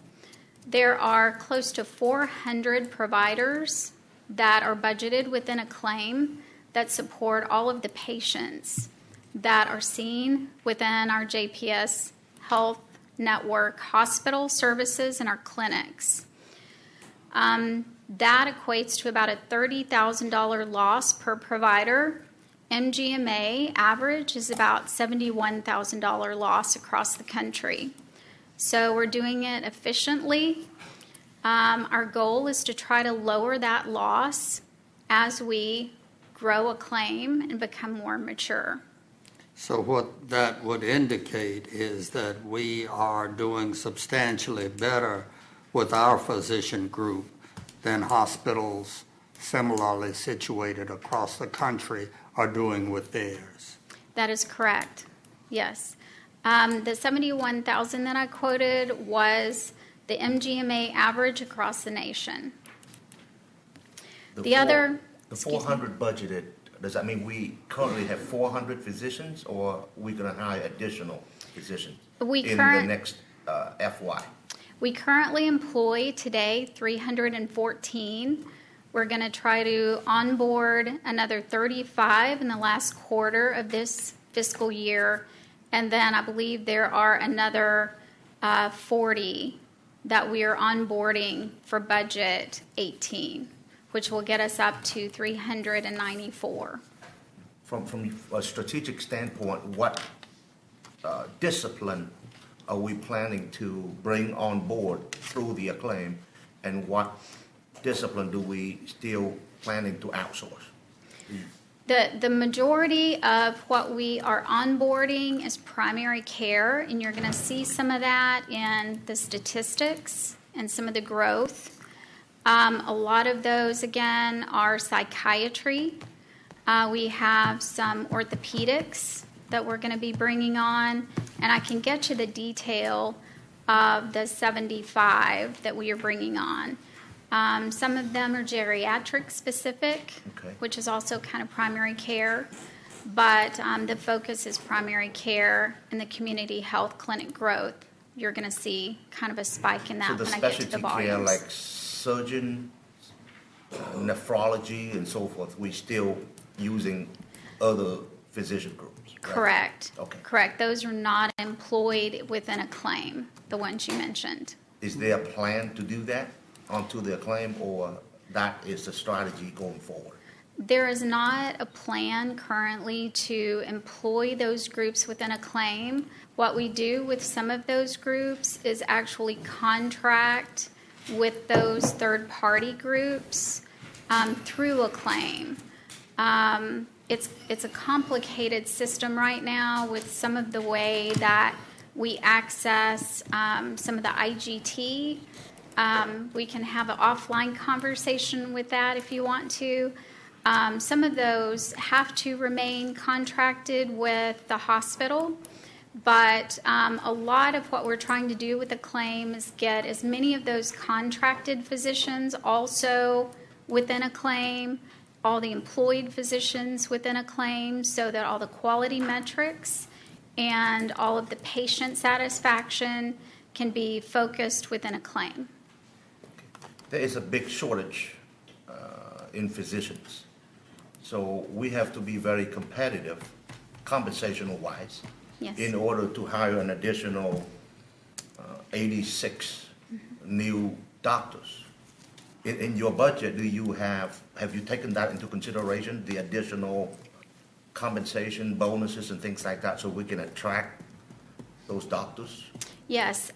There are close to 400 providers that are budgeted within Acclaim that support all of the patients that are seen within our JPS Health Network hospital services and our clinics. That equates to about a $30,000 loss per provider. MGMA average is about $71,000 loss across the country. So we're doing it efficiently. Our goal is to try to lower that loss as we grow Acclaim and become more mature. So what that would indicate is that we are doing substantially better with our physician group than hospitals similarly situated across the country are doing with theirs. That is correct, yes. The 71,000 that I quoted was the MGMA average across the nation. The 400 budgeted, does that mean we currently have 400 physicians, or are we going to hire additional physicians in the next FY? We currently employ today 314. We're going to try to onboard another 35 in the last quarter of this fiscal year, and then I believe there are another 40 that we are onboarding for budget 18, which will get us up to 394. From a strategic standpoint, what discipline are we planning to bring on board through the Acclaim, and what discipline do we still planning to outsource? The majority of what we are onboarding is primary care, and you're going to see some of that in the statistics and some of the growth. A lot of those, again, are psychiatry. We have some orthopedics that we're going to be bringing on, and I can get you the detail of the 75 that we are bringing on. Some of them are geriatric specific, Okay. which is also kind of primary care. But the focus is primary care and the community health clinic growth. You're going to see kind of a spike in that So the when I get to the specialty care, volumes. like surgeon, nephrology, and so forth, we still using other physician groups, right? Correct. Okay. Correct. Those are not employed within a claim, the ones you mentioned. Is there a plan to do that onto the claim, or that is the strategy going forward? There is not a plan currently to employ those groups within a claim. What we do with some of those groups is actually contract with those third-party groups through a claim. It's a complicated system right now with some of the way that we access some of the IGT. We can have an offline conversation with that if you want to. Some of those have to remain contracted with the hospital, but a lot of what we're trying to do with the claim is get as many of those contracted physicians also within a claim, all the employed physicians within a claim, so that all the quality metrics and all of the patient satisfaction can be focused within a claim. There is a big shortage in physicians. So we have to be very competitive, compensational-wise, Yes. in order to hire an additional 86 new doctors. In your budget, have you taken that into consideration, the additional compensation, bonuses, and things like that, so we can attract those doctors? Yes.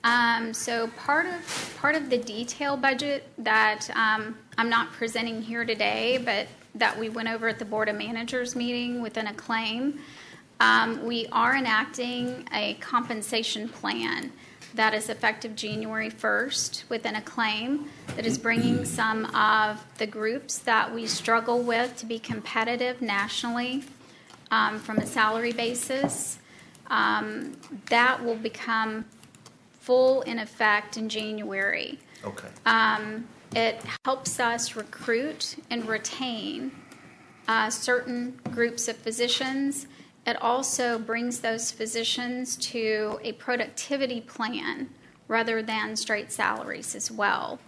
So part of the detail budget that I'm not presenting here today, but that we went over at the Board of Managers meeting within a claim, we are enacting a compensation plan that is effective January 1st within a claim that is bringing some of the groups that we struggle with to be competitive nationally from a salary basis. That will become full in effect in January. Okay. It helps us recruit and retain certain groups of physicians. It also brings those physicians to a productivity plan rather than straight salaries as well.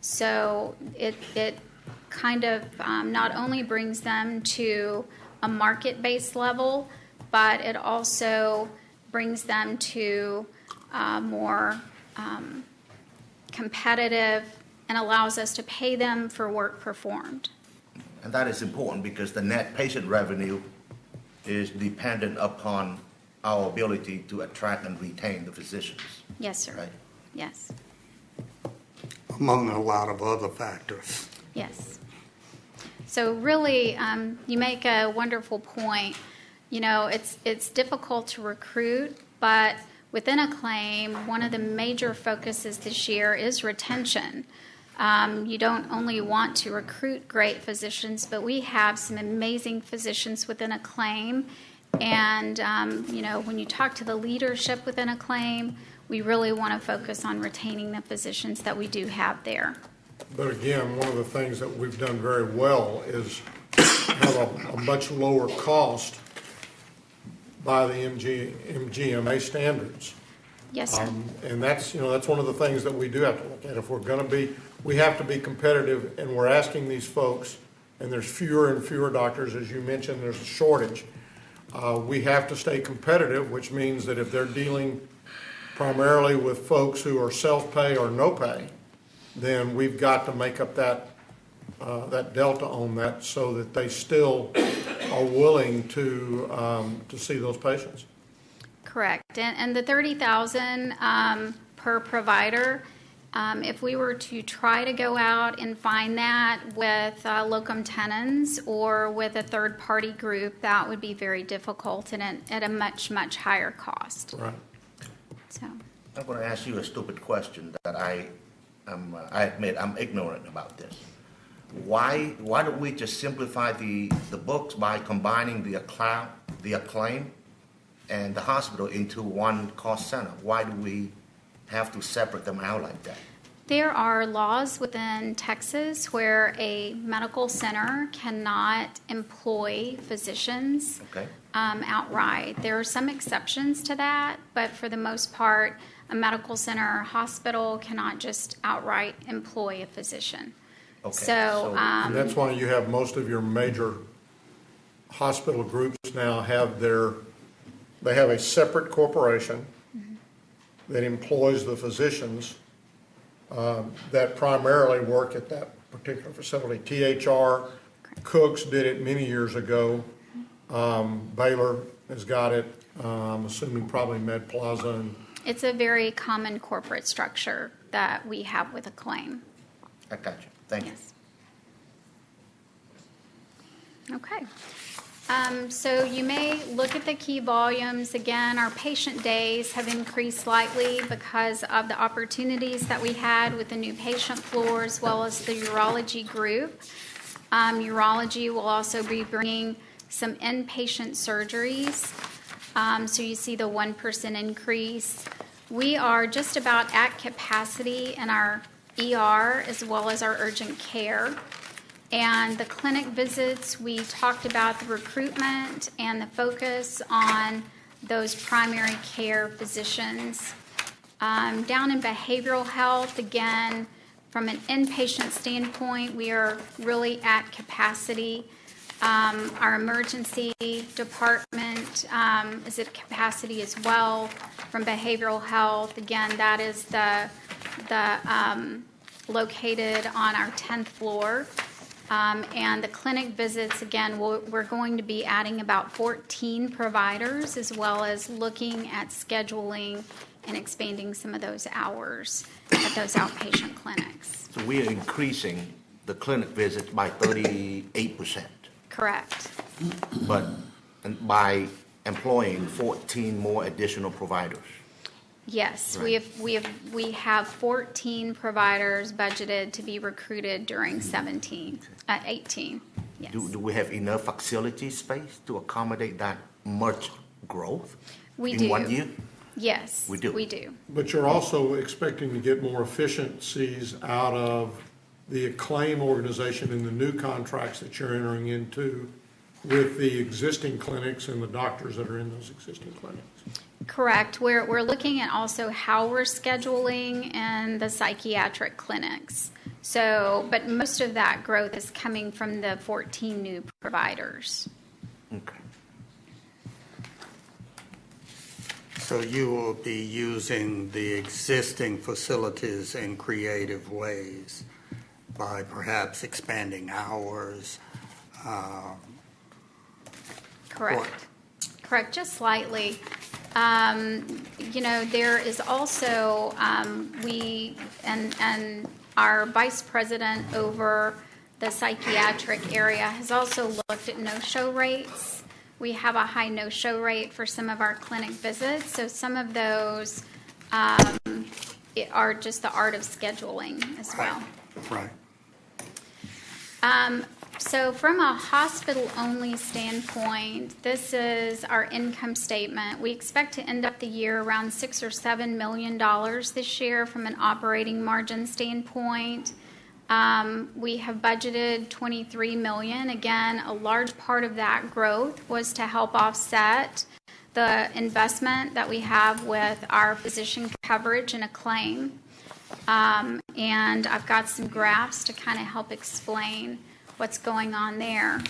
So it kind of not only brings them to a market-based level, but it also brings them to more competitive and allows us to pay them for work performed. And that is important because the net patient revenue is dependent upon our ability to attract and retain the physicians. Yes, sir. Right? Yes. Among a lot of other factors. Yes. So really, you make a wonderful point. You know, it's difficult to recruit, but within a claim, one of the major focuses this year is retention. You don't only want to recruit great physicians, but we have some amazing physicians within a claim. And, you know, when you talk to the leadership within a claim, we really want to focus on retaining the physicians that we do have there. But again, one of the things that we've done very well is have a much lower cost by the MGMA standards. Yes, sir. And that's one of the things that we do have to look at. If we're going to be, we have to be competitive, and we're asking these folks, and there's fewer and fewer doctors, as you mentioned, there's a shortage. We have to stay competitive, which means that if they're dealing primarily with folks who are self-pay or no-pay, then we've got to make up that delta on that so that they still are willing to see those patients. Correct. And the $30,000 per provider, if we were to try to go out and find that with locum tenens or with a third-party group, that would be very difficult and at a much, much higher cost. Right. So I'm going to ask you a stupid question that I admit I'm ignorant about this. Why don't we just simplify the books by combining the acclaim and the hospital into one cost center? Why do we have to separate them out like that? There are laws within Texas where a medical center cannot employ physicians outright. There are some exceptions to that, but for the most part, a medical center or hospital cannot just outright employ a physician. And that's why you have most of your major hospital groups now they have a separate corporation that employs the physicians that primarily work at that particular facility. THR, Cooks did it many years ago. Baylor has got it. I'm assuming probably Med Plaza. And it's a very common corporate structure that we have with Acclaim. I got you. Thank you. Okay. So you may look at the key volumes. Again, our patient days have increased slightly because of the opportunities that we had with the new patient floor as well as the urology group. Urology will also be bringing some inpatient surgeries. So you see the 1% increase. We are just about at capacity in our ER as well as our urgent care. And the clinic visits, we talked about the recruitment and the focus on those primary care physicians. Down in behavioral health, again, from an inpatient standpoint, we are really at capacity. Our emergency department is at capacity as well. From behavioral health, again, that is the located on our 10th floor. And the clinic visits, again, we're going to be adding about 14 providers as well as looking at scheduling and expanding some of those hours at those outpatient clinics. So we are increasing the clinic visits by 38%. Correct. But by employing 14 more additional providers. Yes, Right. we have 14 providers budgeted to be recruited during 18. Yes. Do we have enough facility space to accommodate that much growth We in do. 1 year? Yes, We do. We do. But you're also expecting to get more efficiencies out of the Acclaim organization and the new contracts that you're entering into with the existing clinics and the doctors that are in those existing clinics. Correct. We're looking at also how we're scheduling in the psychiatric clinics. So, but most of that growth is coming from the 14 new providers. Okay. So you will be using the existing facilities in creative ways by perhaps expanding hours. Correct. Correct, just slightly. There is also, and our vice president over the psychiatric area has also looked at no-show rates. We have a high no-show rate for some of our clinic visits, so some of those are just the art of scheduling as well. Right. So from a hospital-only standpoint, this is our income statement. We expect to end up the year around $6 or $7 million this year from an operating margin standpoint. We have budgeted $23 million. Again, a large part of that growth was to help offset the investment that we have with our physician coverage and Acclaim. And I've got some graphs to kind of help explain what's going on there.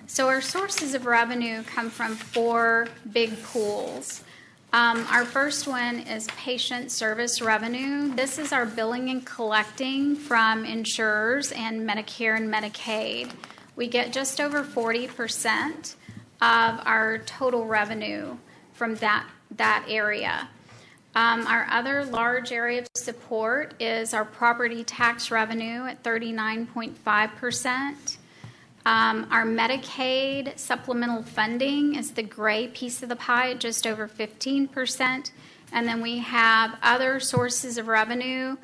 So our sources of revenue come from 4 big pools. Our first one is patient service revenue. This is our billing and collecting from insurers and Medicare and Medicaid. We get just over 40% of our total revenue from that area. Our other large area of support is our property tax revenue at 39.5%. Our Medicaid supplemental funding is the gray piece of the pie at just over 15%. And then we have other sources of revenue,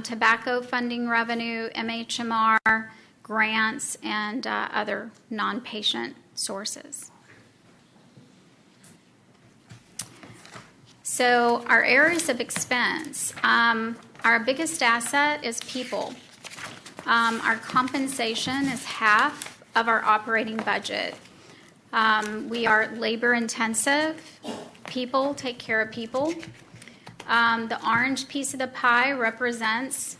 tobacco funding revenue, MHMR, grants, and other non-patient sources. So our areas of expense, our Our biggest asset is people. Our compensation is half of our operating budget. We are labor intensive. People take care of people. The orange piece of the pie represents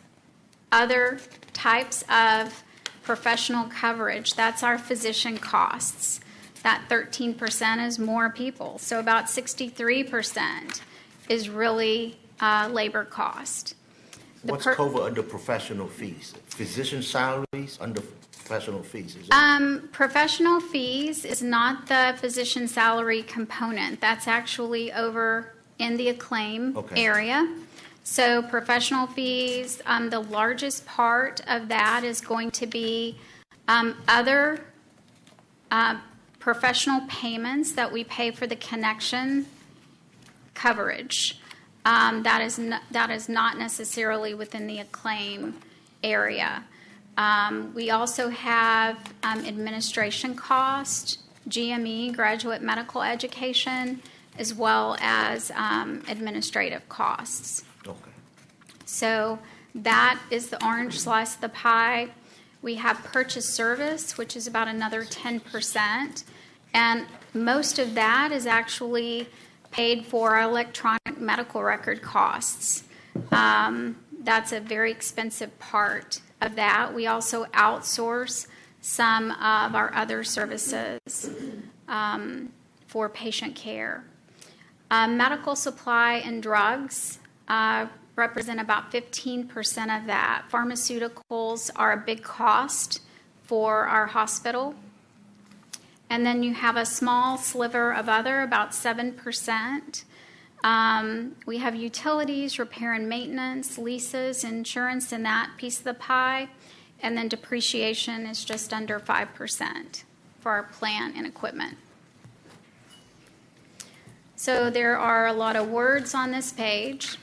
other types of professional coverage. That's our physician costs. That 13% is more people. So about 63% is really labor cost. What's covered under professional fees? Physician salaries under professional fees? Is it? Professional fees is not the physician salary component. That's actually over in the acclaim area. So professional fees, the largest part of that is going to be other professional payments that we pay for the connection coverage. That is not necessarily within the acclaim area. We also have administration cost, GME, graduate medical education, as well as administrative costs. Okay. So that is the orange slice of the pie. We have purchase service, which is about another 10%. And most of that is actually paid for our electronic medical record costs. That's a very expensive part of that. We also outsource some of our other services for patient care. Medical supply and drugs represent about 15% of that. Pharmaceuticals are a big cost for our hospital. And then you have a small sliver of other, about 7%. We have utilities, repair and maintenance, leases, insurance in that piece of the pie. And then depreciation is just under 5% for our plant and equipment. So there are a lot of words on this page.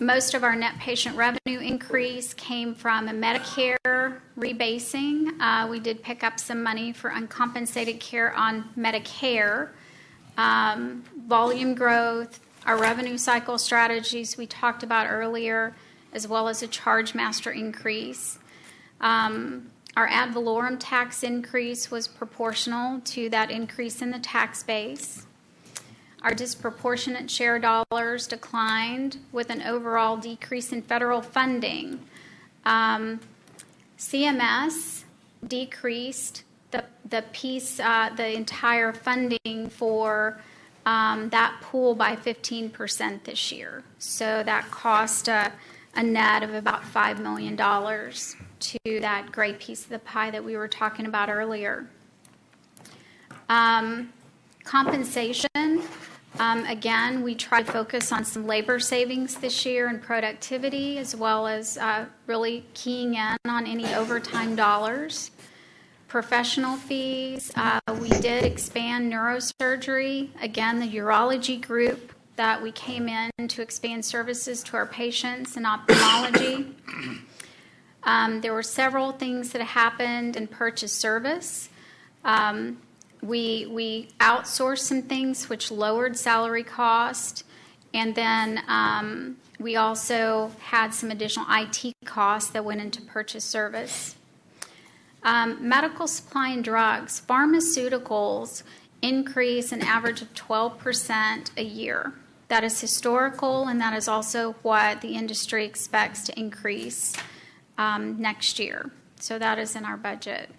Most of our net patient revenue increase came from a Medicare rebasing. We did pick up some money for uncompensated care on Medicare. Volume growth, our revenue cycle strategies we talked about earlier, as well as a charge master increase. Our ad valorem tax increase was proportional to that increase in the tax base. Our disproportionate share dollars declined with an overall decrease in federal funding. CMS decreased the entire funding for that pool by 15% this year. So that cost a net of about $5 million to that gray piece of the pie that we were talking about earlier. Compensation. Again, we try to focus on some labor savings this year and productivity, as well as really keying in on any overtime dollars. Professional fees. We did expand neurosurgery. Again, the urology group that we came in to expand services to our patients in ophthalmology. There were several things that happened in purchase service. We outsourced some things which lowered salary cost, and then we also had some additional IT costs that went into purchase service. Medical supply and drugs. Pharmaceuticals increase an average of 12% a year. That is historical, and that is also what the industry expects to increase next year. So that is in our budget.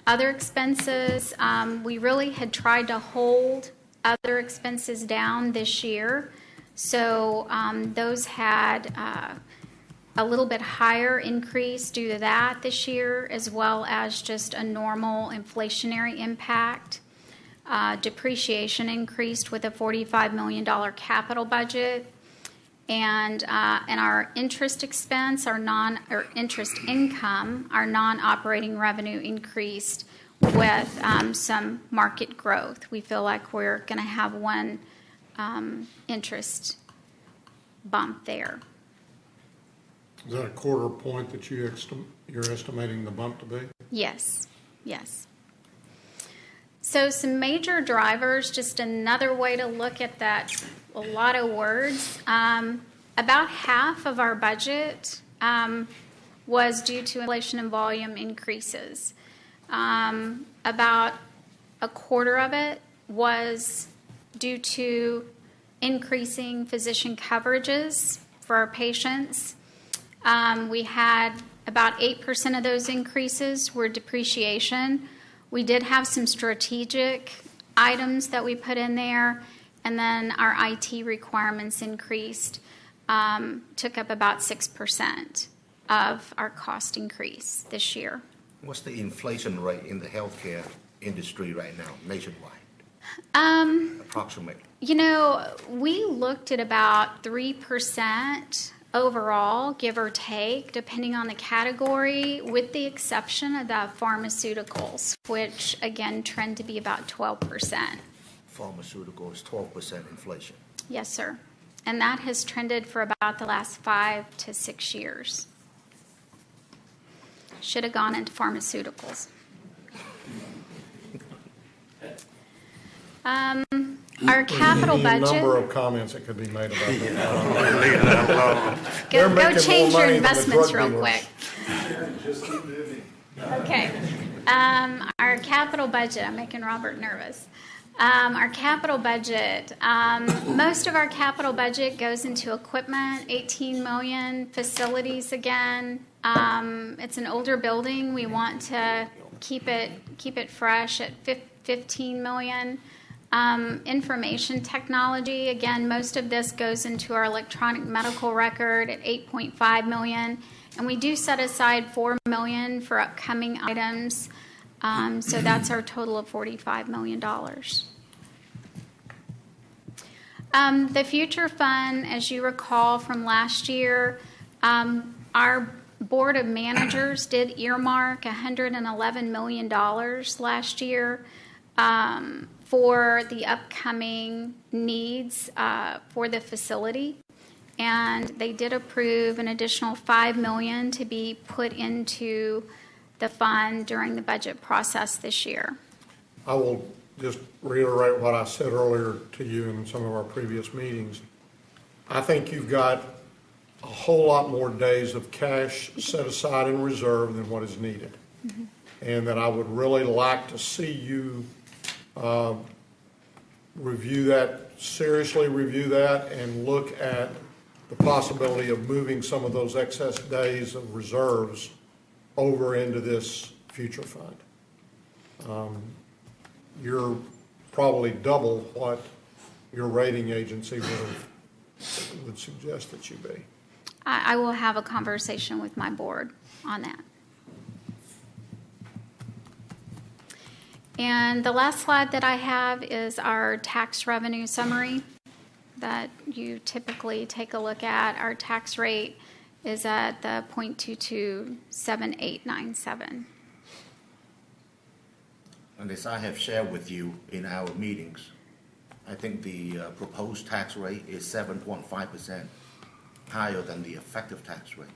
Other expenses, we really had tried to hold other expenses down this year. So those had a little bit higher increase due to that this year, as well as just a normal inflationary impact. Depreciation increased with a $45 million capital budget. And our interest expense, our interest income, our non-operating revenue increased with some market growth. We feel like we're going to have one interest bump there. Is that a quarter point that you're estimating the bump to be? Yes, yes. So some major drivers, just another way to look at that a lot of words. About half of our budget was due to inflation and volume increases. About a quarter of it was due to increasing physician coverages for our patients. We had about 8% of those increases were depreciation. We did have some strategic items that we put in there, and then our IT requirements increased, took up about 6% of our cost increase this year. What's the inflation rate in the healthcare industry right now, nationwide? Approximately. You know, we looked at about 3% overall, give or take, depending on the category, with the exception of the pharmaceuticals, which again trend to be about 12%. Pharmaceuticals, 12% inflation. Yes, sir. And that has trended for about the last 5 to 6 years. Should have gone into pharmaceuticals. Our capital budget. Any number of comments that could be made about that. Go change your investments real quick. Just keep moving. Okay. Our capital budget. I'm making Robert nervous. Our capital budget. Most of our capital budget goes into equipment. $18 million. Facilities again. It's an older building. We want to keep it fresh at $15 million. Information technology, again, most of this goes into our electronic medical record at $8.5 million. And we do set aside $4 million for upcoming items. So that's our total of $45 million. The future fund, as you recall from last year, our Board of Managers did earmark $111 million last year for the upcoming needs for the facility. And they did approve an additional $5 million to be put into the fund during the budget process this year. I will just reiterate what I said earlier to you in some of our previous meetings. I think you've got a whole lot more days of cash set aside in reserve than what is needed. Mm-hmm. And that I would really like to see you seriously review that, and look at the possibility of moving some of those excess days of reserves over into this future fund. You're probably double what your rating agency would suggest that you be. I will have a conversation with my board on that. And the last slide that I have is our tax revenue summary that you typically take a look at. Our tax rate is at the 0.227897. And as I have shared with you in our meetings, I think the proposed tax rate is 7.5%, higher than the effective tax rate.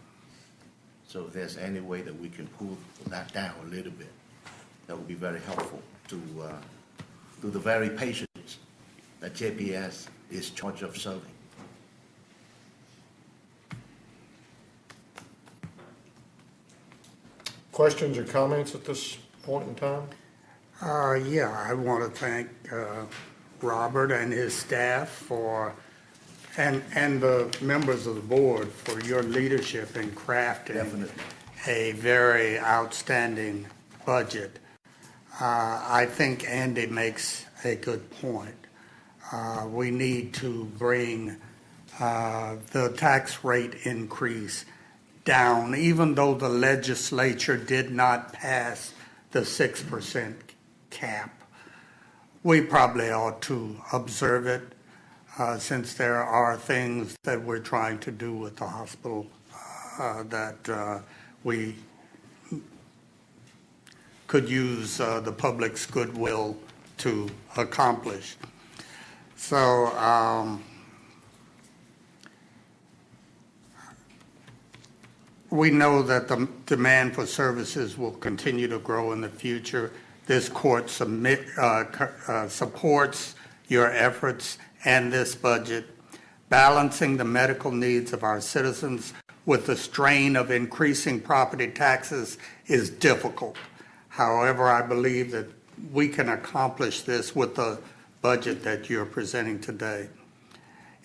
So if there's any way that we can pull that down a little bit, that would be very helpful to the very patients that JPS is charged of serving. Questions or comments at this point in time? Yeah, I want to thank Robert and his staff and the members of the board for your leadership in crafting a very outstanding budget. I think Andy makes a good point. We need to bring the tax rate increase down, even though the legislature did not pass the 6% cap. We probably ought to observe it since there are things that we're trying to do with the hospital that we could use the public's goodwill to accomplish. So we know that the demand for services will continue to grow in the future. This court supports your efforts and this budget. Balancing the medical needs of our citizens with the strain of increasing property taxes is difficult. However, I believe that we can accomplish this with the budget that you're presenting today.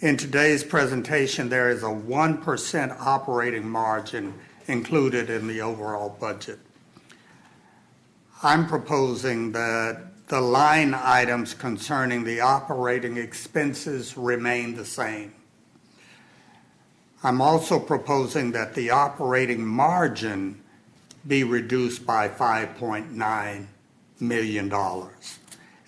In today's presentation, there is a 1% operating margin included in the overall budget. I'm proposing that the line items concerning the operating expenses remain the same. I'm also proposing that the operating margin be reduced by $5.9 million,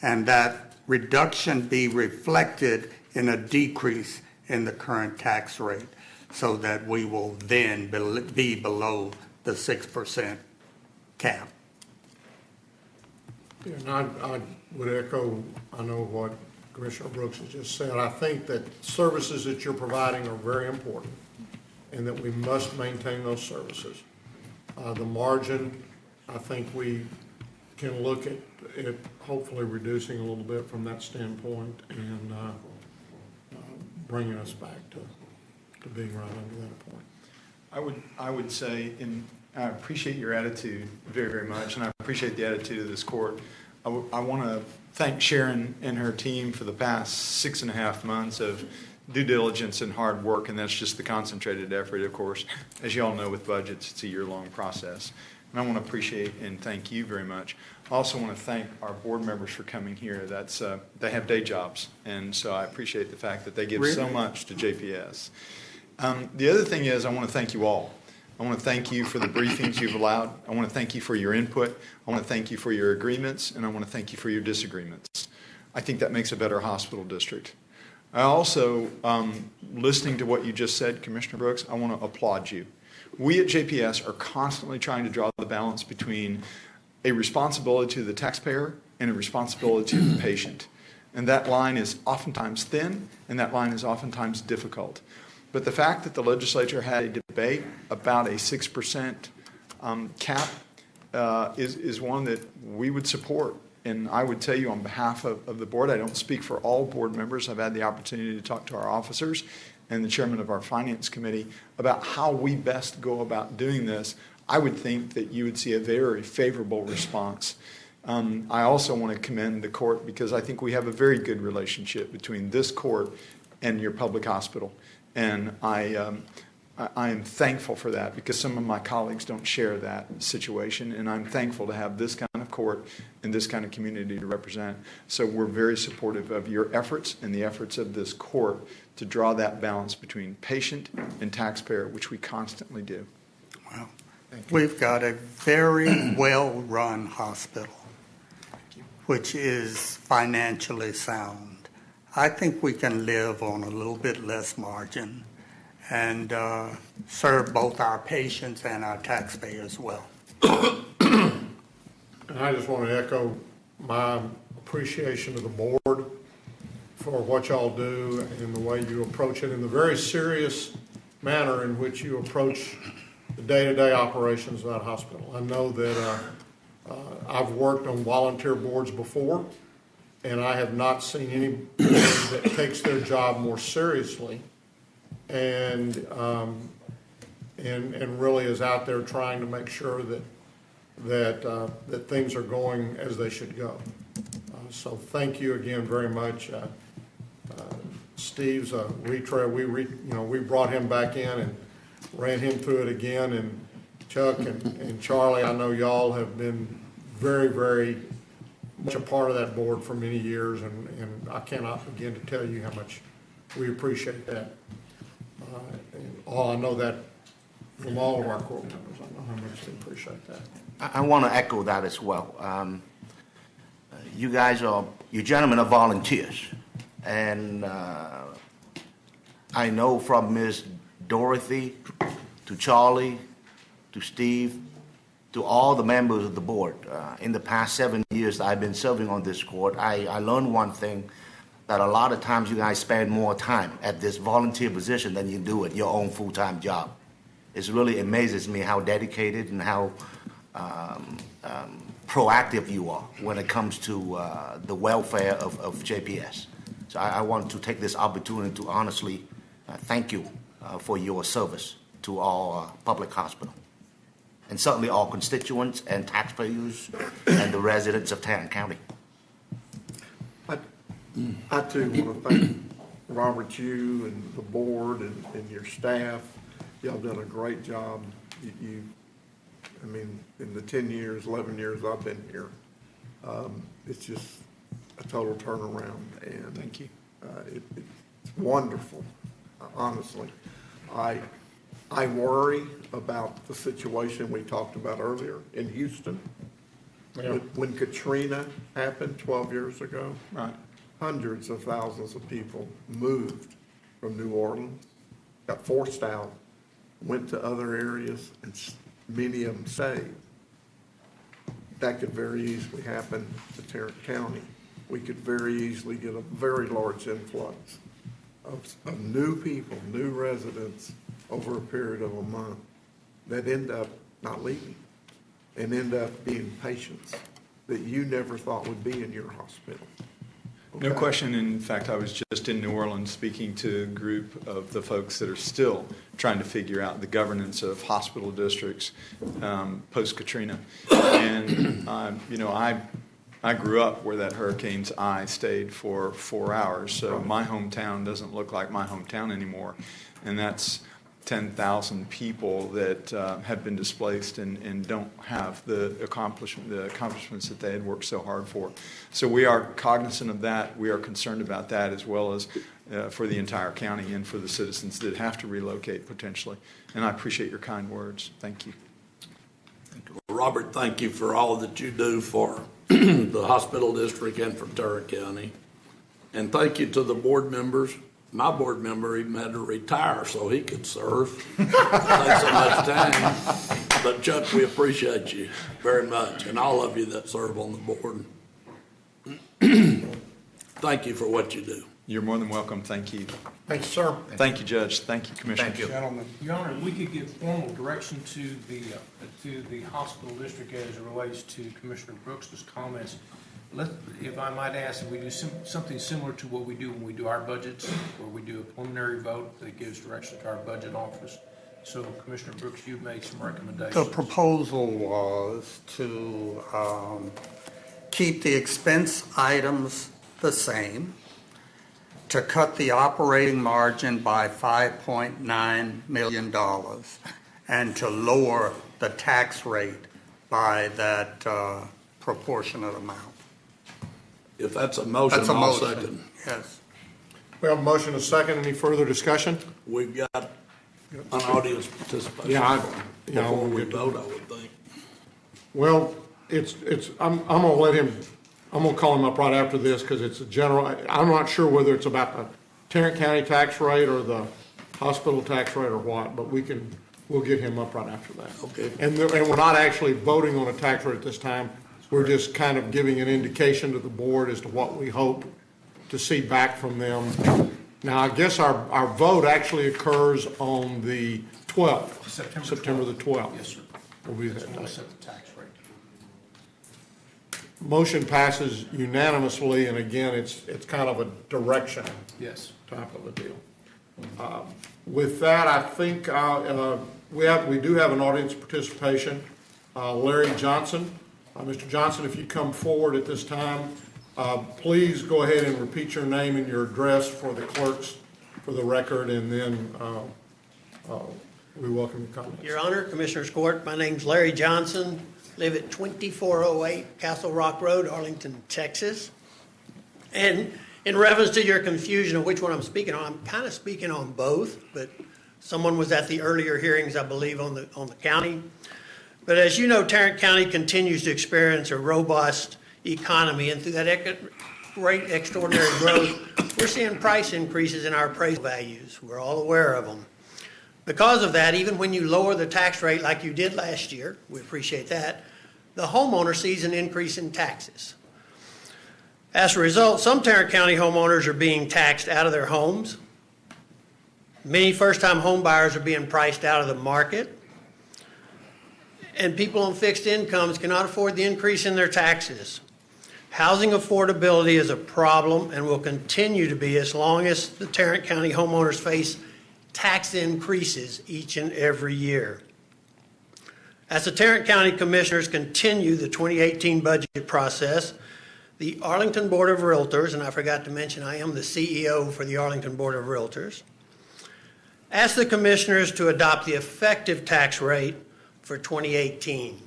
and that reduction be reflected in a decrease in the current tax rate, so that we will then be below the 6% cap. Yeah, and I would echo, I know what Commissioner Brooks has just said. I think that services that you're providing are very important and that we must maintain those services. The margin, I think we can look at it hopefully reducing a little bit from that standpoint and bringing us back to being right under that point. I would say, and I appreciate your attitude very, very much, and I appreciate the attitude of this court. I want to thank Sharon and her team for the past 6.5 months of due diligence and hard work, and that's just the concentrated effort, of course. As you all know, with budgets, it's a year-long process. And I want to appreciate and thank you very much. I also want to thank our board members for coming here. They have day jobs, and so I appreciate the fact that they give so much to JPS. The other thing is I want to thank you all. I want to thank you for the briefings you've allowed. I want to thank you for your input. I want to thank you for your agreements, and I want to thank you for your disagreements. I think that makes a better hospital district. I also, listening to what you just said, Commissioner Brooks, I want to applaud you. We at JPS are constantly trying to draw the balance between a responsibility to the taxpayer and a responsibility to the patient. And that line is oftentimes thin, and that line is oftentimes difficult. But the fact that the legislature had a debate about a 6% cap is one that we would support. And I would tell you on behalf of the board, I don't speak for all board members. I've had the opportunity to talk to our officers and the chairman of our finance committee about how we best go about doing this. I would think that you would see a very favorable response. I also want to commend the court because I think we have a very good relationship between this court and your public hospital. And I am thankful for that because some of my colleagues don't share that situation, and I'm thankful to have this kind of court and this kind of community to represent. So we're very supportive of your efforts and the efforts of this court to draw that balance between patient and taxpayer, which we constantly do. Well, we've got a very well-run hospital, which is financially sound. I think we can live on a little bit less margin and serve both our patients and our taxpayers well. And I just want to echo my appreciation of the board for what y'all do and the way you approach it in the very serious manner in which you approach the day-to-day operations of that hospital. I know that I've worked on volunteer boards before, and I have not seen anybody that takes their job more seriously and really is out there trying to make sure that things are going as they should go. So thank you again very much. Steve's a retread. We brought him back in and ran him through it again. And Chuck and Charlie, I know y'all have been very, very much a part of that board for many years, and I cannot begin to tell you how much we appreciate that. I know that from all of our court members. I know how much they appreciate that. I want to echo that as well. You gentlemen are volunteers, and I know from Ms. Dorothy to Charlie to Steve to all the members of the board. In the past 7 years that I've been serving on this court, I learned one thing, that a lot of times you guys spend more time at this volunteer position than you do at your own full-time job. It really amazes me how dedicated and how proactive you are when it comes to the welfare of JPS. So I want to take this opportunity to honestly thank you for your service to our public hospital, and certainly all constituents and taxpayers and the residents of Tarrant County. I too want to thank Robert, you and the board and your staff. Y'all done a great job. I mean, in the 10 years, 11 years I've been here, it's just a total turnaround. And thank you. It's wonderful, honestly. I worry about the situation we talked about earlier in Houston. Yeah. When Katrina happened 12 years ago, Right. hundreds of thousands of people moved from New Orleans, got forced out, went to other areas, and many of them stayed. That could very easily happen to Tarrant County. We could very easily get a very large influx of new people, new residents over a period of a month that end up not leaving and end up being patients that you never thought would be in your hospital. No Okay? question. In fact, I was just in New Orleans speaking to a group of the folks that are still trying to figure out the governance of hospital districts post-Katrina. And, I grew up where that hurricane's eye stayed for 4 hours, so my hometown doesn't look like my hometown anymore. And that's 10,000 people that have been displaced and don't have the accomplishments that they had worked so hard for. So we are cognizant of that. We are concerned about that, as well as for the entire county and for the citizens that have to relocate potentially. And I appreciate your kind words. Thank you. Robert, thank you for all that you do for the hospital district and for Tarrant County. And thank you to the board members. My board member even had to retire so he could serve. It takes so much time. But Chuck, we appreciate you very much, and all of you that serve on the board. Thank you for what you do. You're more than welcome. Thank you. Thank you, sir. Thank you, Judge. Thank you, Commissioner. Thank you. Gentlemen. Your Honor, we could give formal direction to the hospital district as it relates to Commissioner Brooks's comments. If I might ask, if we do something similar to what we do when we do our budgets, where we do a preliminary vote that gives direction to our budget office. So, Commissioner Brooks, you've made some recommendations. The proposal was to keep the expense items the same, to cut the operating margin by $5.9 million, and to lower the tax rate by that proportionate amount. If that's a motion, That's a I'll motion. second. Yes. We have a motion and a second. Any further discussion? We've got an audience participation Yeah, before we we'll get to vote, I would think. Well, I'm gonna let him, I'm gonna call him up right after this because it's a general, I'm not sure whether it's about the Tarrant County tax rate or the hospital tax rate or what, but we'll get him up right after that. Okay. And we're not actually voting on a tax rate at this time. We're just kind of giving an indication to the board as to what we hope to see back from them. Now, I guess our vote actually occurs on the 12th. September the 12th. Yes, sir. Will be That's that when we day. set the tax rate. Motion passes unanimously, and again, it's kind of a direction Yes. type of a deal. With that, I think we do have an audience participation. Larry Johnson. Mr. Johnson, if you come forward at this time, please go ahead and repeat your name and your address for the clerks for the record, and then we welcome your comments. Your Honor, Commissioners Court, my name's Larry Johnson, live at 2408 Castle Rock Road, Arlington, Texas. And in reference to your confusion of which one I'm speaking on, I'm kind of speaking on both, but someone was at the earlier hearings, I believe, on the county. But as you know, Tarrant County continues to experience a robust economy, and through that great extraordinary growth, we're seeing price increases in our appraisal values. We're all aware of them. Because of that, even when you lower the tax rate like you did last year, we appreciate that, the homeowner sees an increase in taxes. As a result, some Tarrant County homeowners are being taxed out of their homes. Many first-time home buyers are being priced out of the market. And people on fixed incomes cannot afford the increase in their taxes. Housing affordability is a problem and will continue to be as long as the Tarrant County homeowners face tax increases each and every year. As the Tarrant County Commissioners continue the 2018 budget process, the Arlington Board of Realtors, and I forgot to mention I am the CEO for the Arlington Board of Realtors, ask the Commissioners to adopt the effective tax rate for 2018.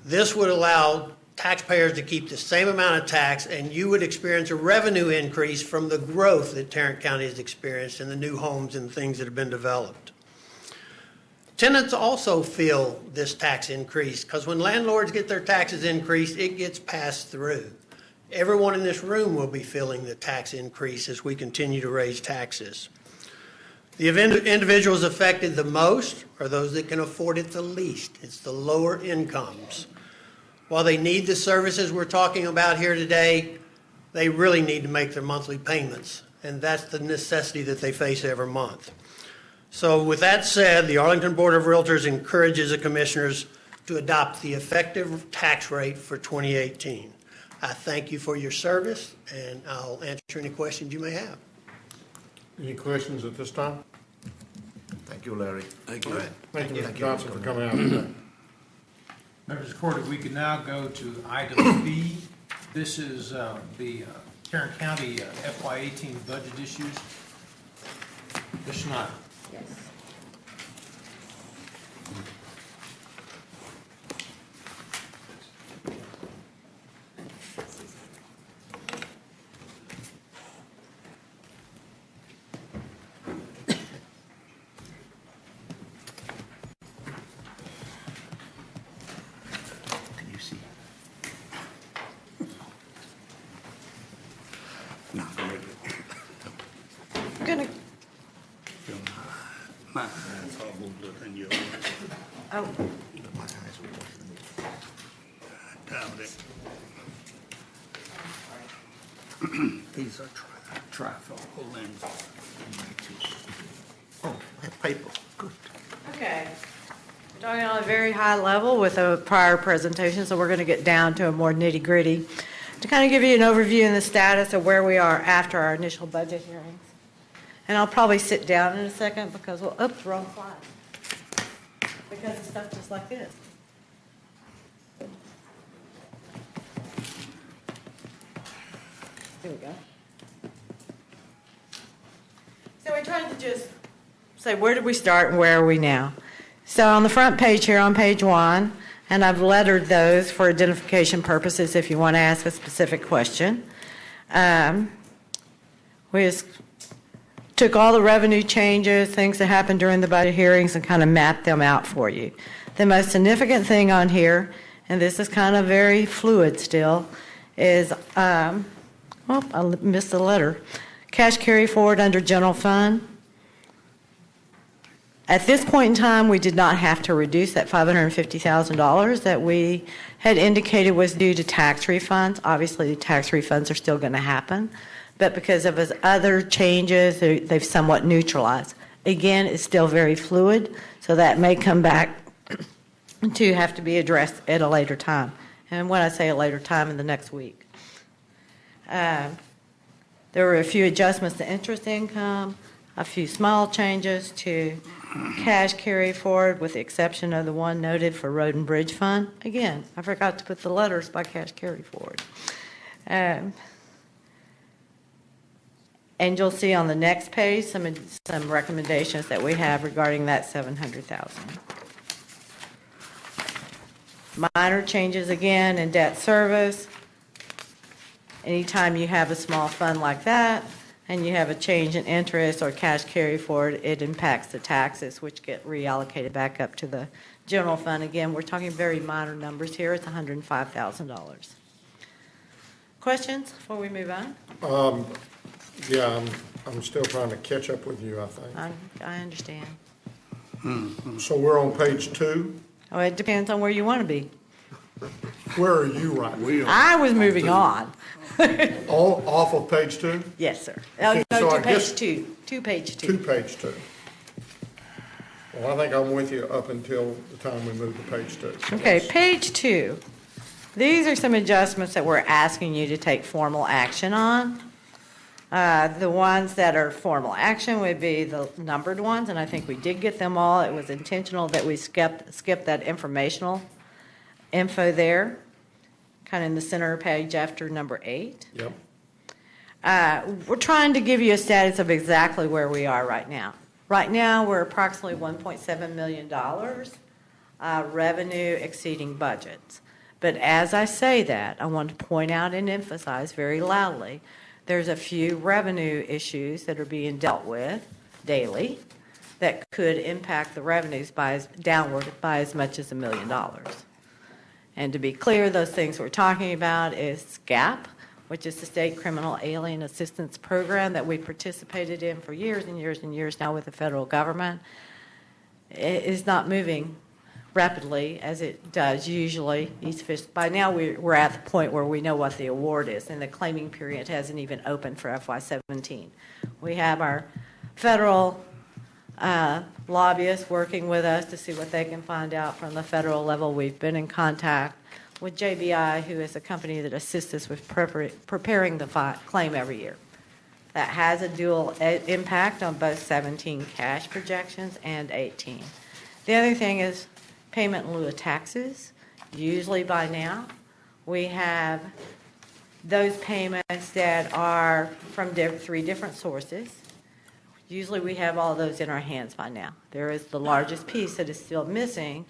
This would allow taxpayers to keep the same amount of tax, and you would experience a revenue increase from the growth that Tarrant County has experienced in the new homes and things that have been developed. Tenants also feel this tax increase because when landlords get their taxes increased, it gets passed through. Everyone in this room will be feeling the tax increase as we continue to raise taxes. The individuals affected the most are those that can afford it the least. It's the lower incomes. While they need the services we're talking about here today, they really need to make their monthly payments, and that's the necessity that they face every month. So with that said, the Arlington Board of Realtors encourages the Commissioners to adopt the effective tax rate for 2018. I thank you for your service, and I'll answer any questions you may have. Any questions at this time? Thank you, Larry. Thank you. Thank you, Mr. Johnson, for coming out today. Members of the court, if we can now go to item B. This is the Tarrant County FY18 budget issues. Ms. Schneider. Yes. Gonna. My eyes are older than yours. Oh. I doubt it. These are trifocal lenses. Oh, that paper, good. Okay. Starting on a very high level with a prior presentation, so we're going to get down to a more nitty-gritty to kind of give you an overview and the status of where we are after our initial budget hearings. And I'll probably sit down in a second because, well, oops, wrong slide. Because of stuff just like this. Here we go. So we tried to just say, where did we start and where are we now? So on the front page here, on page 1, and I've lettered those for identification purposes if you want to ask a specific question. We just took all the revenue changes, things that happened during the budget hearings, and kind of mapped them out for you. The most significant thing on here, and this is kind of very fluid still, is, I missed the letter, cash carry forward under general fund. At this point in time, we did not have to reduce that $550,000 that we had indicated was due to tax refunds. Obviously, the tax refunds are still going to happen, but because of his other changes, they've somewhat neutralized. Again, it's still very fluid, so that may come back to have to be addressed at a later time. And when I say a later time, in the next week. There were a few adjustments to interest income, a few small changes to cash carry forward with the exception of the one noted for road and bridge fund. Again, I forgot to put the letters by cash carry forward. And you'll see on the next page some recommendations that we have regarding that $700,000. Minor changes again in debt service. Anytime you have a small fund like that and you have a change in interest or cash carry forward, it impacts the taxes, which get reallocated back up to the general fund. Again, we're talking very minor numbers here. It's $105,000. Questions before we move on? Yeah, I'm still trying to catch up with you, I think. I understand. So we're on page 2? Oh, it depends on where you want to be. Where are you right now? I was moving on. All off of page 2? Yes, sir. Okay, No, so to I guess- page 2. To page 2. To page 2. Well, I think I'm with you up until the time we move to page 2. So Okay, let's- page 2. These are some adjustments that we're asking you to take formal action on. The ones that are formal action would be the numbered ones, and I think we did get them all. It was intentional that we skipped that informational info there, kind of in the center page after number 8. Yep. We're trying to give you a status of exactly where we are right now. Right now, we're approximately $1.7 million revenue exceeding budgets. But as I say that, I want to point out and emphasize very loudly, there's a few revenue issues that are being dealt with daily that could impact the revenues downward by as much as $1 million. And to be clear, those things we're talking about is SCAP, which is the State Criminal Alien Assistance Program that we participated in for years and years and years now with the federal government. It is not moving rapidly as it does usually. By now we're at the point where we know what the award is, and the claiming period hasn't even opened for FY17. We have our federal lobbyists working with us to see what they can find out from the federal level. We've been in contact with JBI, who is a company that assists us with preparing the claim every year. That has a dual impact on both 17 cash projections and 18. The other thing is payment in lieu of taxes. Usually by now, we have those payments that are from 3 different sources. Usually we have all those in our hands by now. There is the largest piece that is still missing,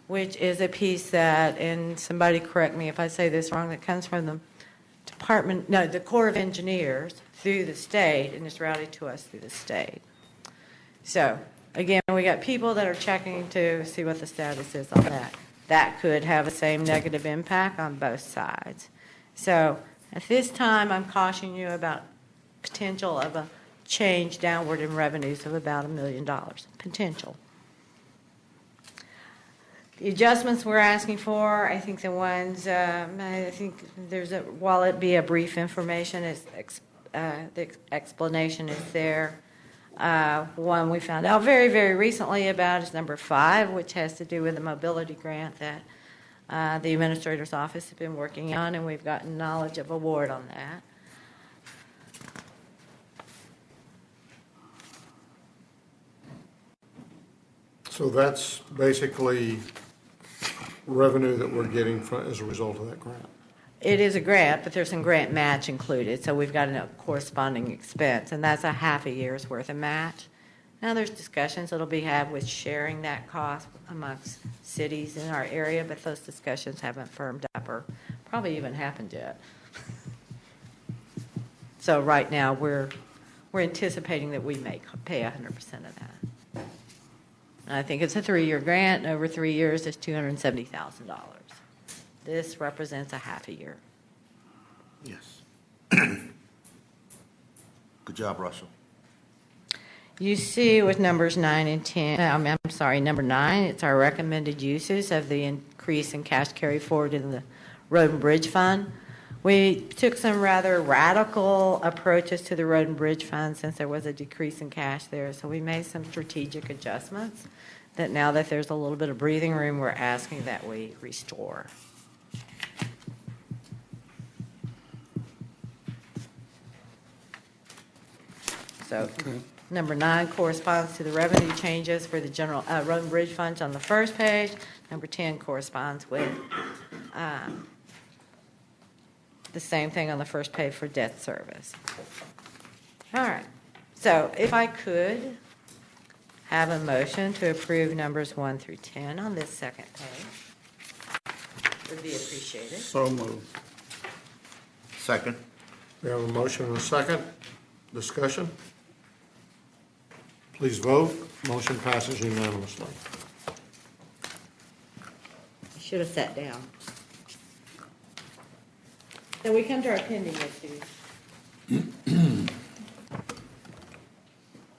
which is a piece that, and somebody correct me if I say this wrong, that comes from the the Corps of Engineers through the state, and is routed to us through the state. So, again, we got people that are checking to see what the status is on that. That could have the same negative impact on both sides. So, at this time, I'm cautioning you about potential of a change downward in revenues of about $1 million. Potential. The adjustments we're asking for, I think the ones, I think while it be a brief information, the explanation is there. One we found out very, very recently about is number 5, which has to do with the mobility grant that the administrator's office has been working on, and we've gotten knowledge of award on that. So that's basically revenue that we're getting as a result of that grant. It is a grant, but there's some grant match included, so we've got a corresponding expense, and that's a half a year's worth of match. Now there's discussions that'll be had with sharing that cost amongst cities in our area, but those discussions haven't firmed up or probably even happened yet. So right now we're anticipating that we may pay 100% of that. And I think it's a 3-year grant, and over 3 years it's $270,000. This represents a half a year. Yes. Good job, Russell. You see with numbers 9 and 10, I'm sorry, number 9, it's our recommended uses of the increase in cash carry forward in the Road and Bridge Fund. We took some rather radical approaches to the Road and Bridge Fund since there was a decrease in cash there. So we made some strategic adjustments that now that there's a little bit of breathing room, we're asking that we restore. So number 9 corresponds to the revenue changes for the general Road and Bridge Funds on the first page. Number 10 corresponds with the same thing on the first page for debt service. All right. So if I could have a motion to approve numbers 1 through 10 on this second page, would be appreciated. So moved. Second. We have a motion and a second. Discussion? Please vote. Motion passes unanimously. I should have sat down. Then we come to our pending issues.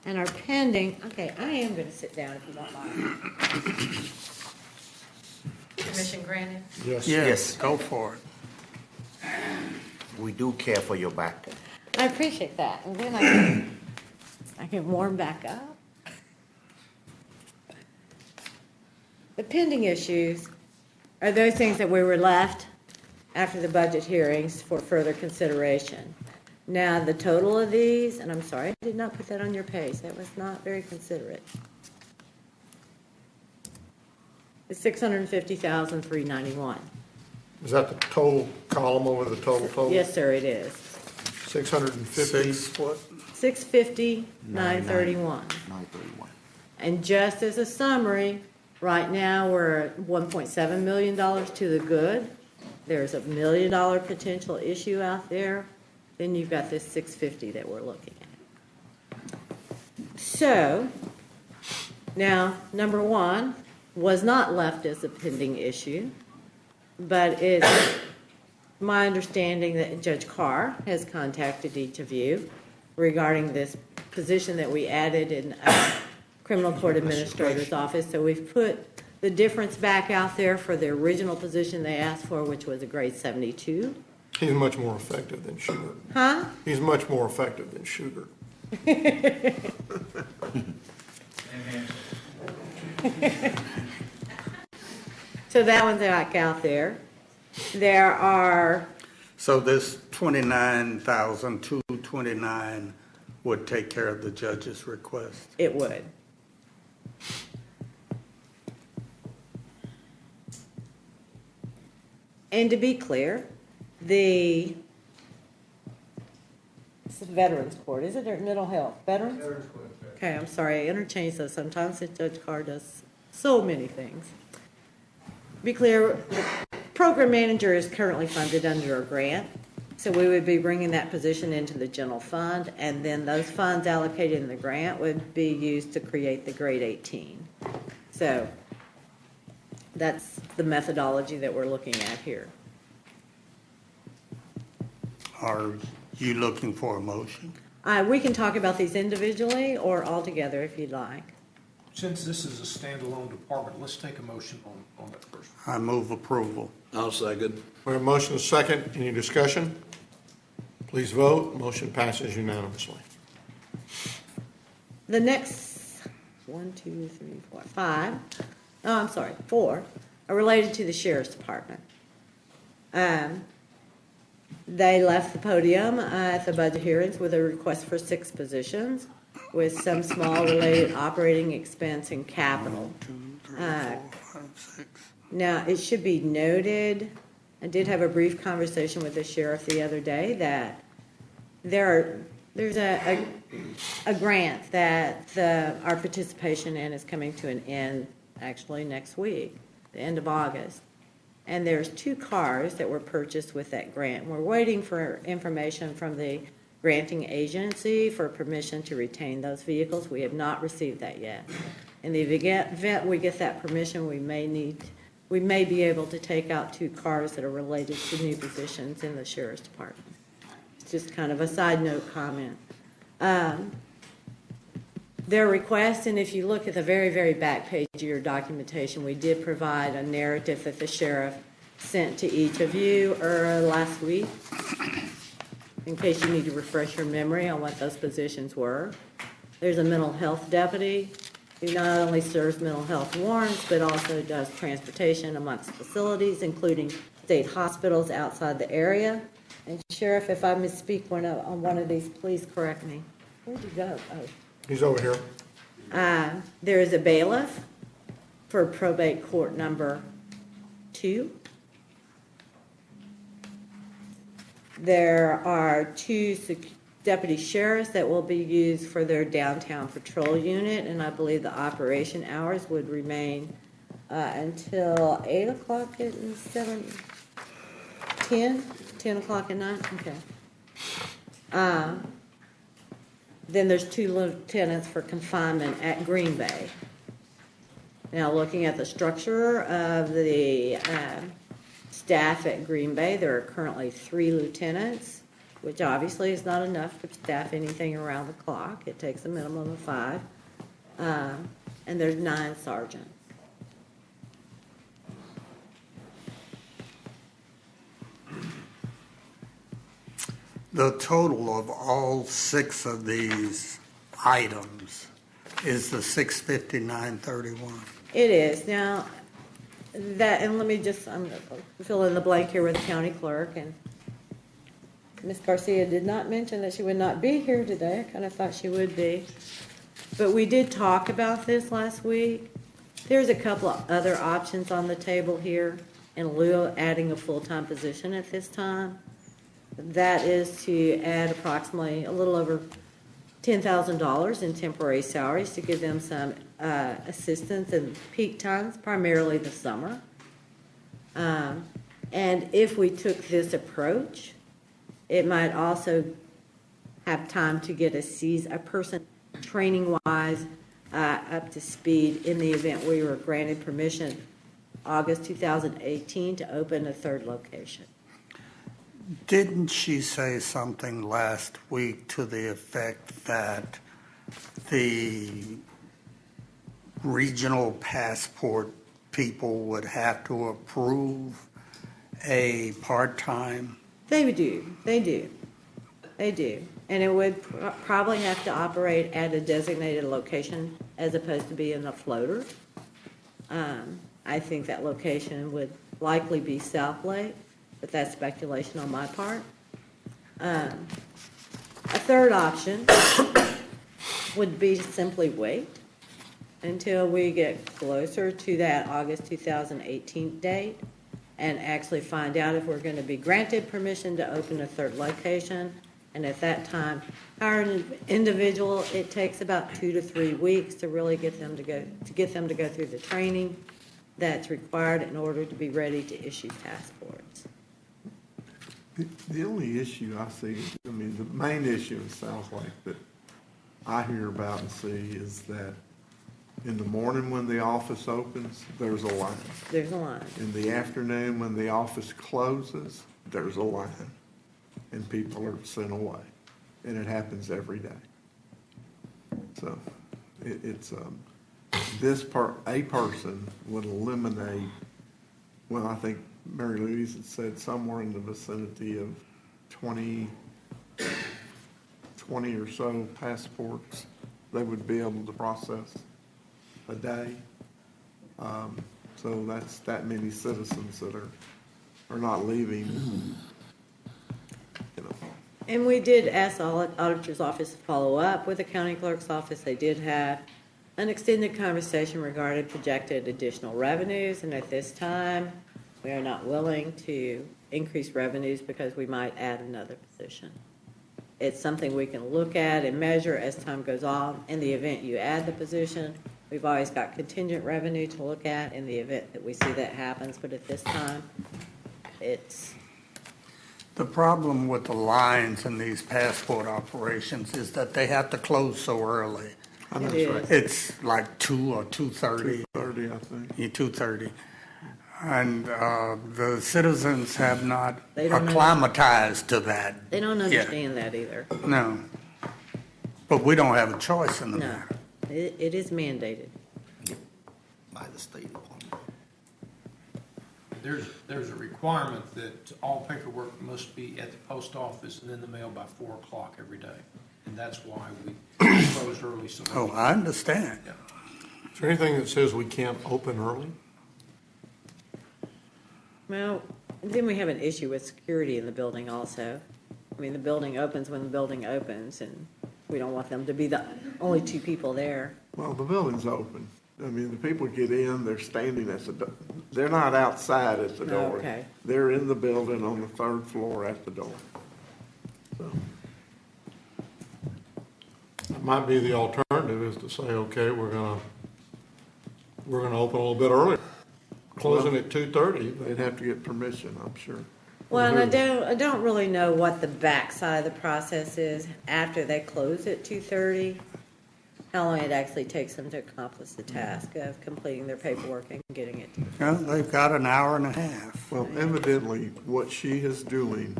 And our pending, okay, I am going to sit down if you don't mind. Permission granted? Yes. Yes, go for it. We do care for your back. I appreciate that. And then I can warm back up. The pending issues are those things that we were left after the budget hearings for further consideration. Now, the total of these, and I'm sorry, I did not put that on your page. That was not very considerate. It's $650,391. Is that the total column over the total? Yes, sir, it is. 650? What? 650, 931. 931. And just as a summary, right now we're at $1.7 million to the good. There's $1 million potential issue out there. Then you've got this 650 that we're looking at. So, now, number one was not left as a pending issue, but it's my understanding that Judge Carr has contacted each of you regarding this position that we added in criminal court administrator's office. So we've put the difference back out there for the original position they asked for, which was a grade 72. He's much more effective than Sugar. Huh? He's much more effective than Sugar. So that one's back out there. There are... So this 29,229 would take care of the judge's request? It would. And to be clear, it's the Veterans Court, is it, or mental health? Veterans? Veterans Court. Okay, I'm sorry, I interchange those sometimes. Judge Carr does so many things. Be clear, the program manager is currently funded under a grant, so we would be bringing that position into the general fund, and then those funds allocated in the grant would be used to create the grade 18. So that's the methodology that we're looking at here. Are you looking for a motion? We can talk about these individually or all together if you'd like. Since this is a standalone department, let's take a motion on that first. I move approval. I'll second. We have a motion and a second. Any discussion? Please vote. Motion passes unanimously. The next 4 are related to the Sheriff's Department. They left the podium at the budget hearings with a request for 6 positions with some small related operating expense and capital. 1, 2, 3, 4, 5, 6. Now, it should be noted, I did have a brief conversation with the sheriff the other day that there's a grant that our participation in is coming to an end actually next week, the end of August. And there's 2 cars that were purchased with that grant. We're waiting for information from the granting agency for permission to retain those vehicles. We have not received that yet. In the event we get that permission, we may be able to take out 2 cars that are related to new positions in the Sheriff's Department. It's just kind of a side note comment. Their request, and if you look at the very, very back page of your documentation, we did provide a narrative that the sheriff sent to each of you last week, in case you need to refresh your memory on what those positions were. There's a mental health deputy who not only serves mental health warrants, but also does transportation amongst facilities, including state hospitals outside the area. And Sheriff, if I misspeak on one of these, please correct me. Where'd you go? Oh. He's over here. There is a bailiff for probate court number 2. There are 2 deputy sheriffs that will be used for their downtown patrol unit, and I believe the operation hours would remain until 8 o'clock at 10 o'clock at night. Okay. Then there's 2 lieutenants for confinement at Green Bay. Now, looking at the structure of the staff at Green Bay, there are currently 3 lieutenants, which obviously is not enough to staff anything around the clock. It takes a minimum of 5. And there's 9 sergeants. The total of all 6 of these items is the $659.31. It is. Now, and let me just, I'm going to fill in the blank here with the county clerk. And Ms. Garcia did not mention that she would not be here today. I kind of thought she would be. But we did talk about this last week. There's a couple of other options on the table here in lieu of adding a full-time position at this time. That is to add approximately a little over $10,000 in temporary salaries to give them some assistance in peak times, primarily the summer. And if we took this approach, it might also have time to get a person training-wise up to speed in the event we were granted permission August 2018 to open a third location. Didn't she say something last week to the effect that the regional passport people would have to approve a part-time? They do. And it would probably have to operate at a designated location as opposed to being a floater. I think that location would likely be South Lake, but that's speculation on my part. A third option would be to simply wait until we get closer to that August 2018 date and actually find out if we're going to be granted permission to open a third location. And at that time, hire an individual. It takes about 2 to 3 weeks to really get them to go through the training that's required in order to be ready to issue passports. The only issue I see, the main issue in South Lake that I hear about and see is that in the morning when the office opens, there's a line. There's a line. In the afternoon when the office closes, there's a line. And people are sent away. And it happens every day. So a person would eliminate, well, I think Mary Louise had said somewhere in the vicinity of 20 or so passports they would be able to process a day. So that's that many citizens that are not leaving. And we did ask the auditor's office to follow up with the county clerk's office. They did have an extended conversation regarding projected additional revenues, and at this time, we are not willing to increase revenues because we might add another position. It's something we can look at and measure as time goes on. In the event you add the position, we've always got contingent revenue to look at in the event that we see that happens, but at this time, it's... The problem with the lines in these passport operations is that they have to close so early. That's right. It's like 2 or 2:30. 2:30, I think. Yeah, 2:30. And the citizens have not They don't acclimatized to that. They don't understand that either. No. But we don't have a choice in the No, matter. it is mandated. By the state. There's a requirement that all paperwork must be at the post office and in the mail by 4 o'clock every day. And that's why we close early. So Oh, I understand. Yeah. Is there anything that says we can't open early? Well, then we have an issue with security in the building also. I mean, the building opens when the building opens, and we don't want them to be the only 2 people there. Well, the building's open. I mean, the people get in, they're standing at the door. They're not outside at the door. Okay. They're in the building on the 3rd floor at the door. So, It might be the alternative is to say, okay, we're gonna open a little bit earlier, closing at 2:30. they'd have to get permission, I'm sure. Well, and I don't really know what the backside of the process is after they close at 2:30, how long it actually takes them to accomplish the task of completing their paperwork and getting it. Well, they've got an hour and a half. Well, evidently, what she is doing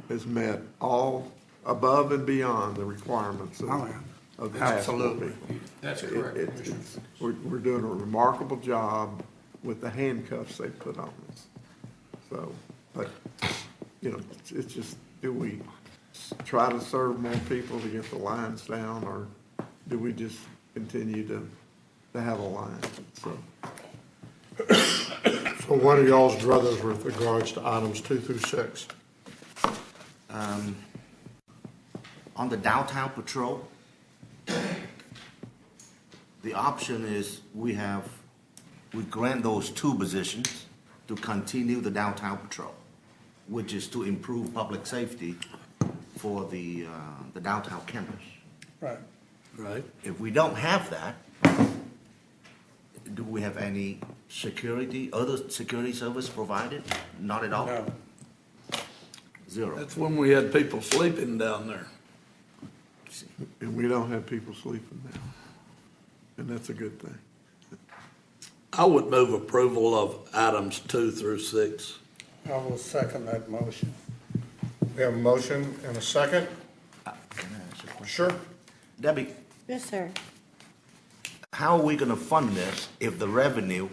has met all above and beyond the requirements of the passport Absolutely. people. That's correct, Commissioner. We're doing a remarkable job with the handcuffs they put on us. So, but, it's just, do we try to serve more people to get the lines down, or do we just continue to have a line? So, So what are y'all's druthers with regards to items 2 through 6? On the downtown patrol, the option is we grant those 2 positions to continue the downtown patrol, which is to improve public safety for the downtown campus. Right. Right. If we don't have that, do we have any other security service provided? Not at all? No. 0. That's when we had people sleeping down there. And we don't have people sleeping now. And that's a good thing. I would move approval of items 2 through 6. I will second that motion. We have a motion and a second. Can I ask a question? Sure. Debbie, Yes, sir. how are we gonna fund this if the revenue,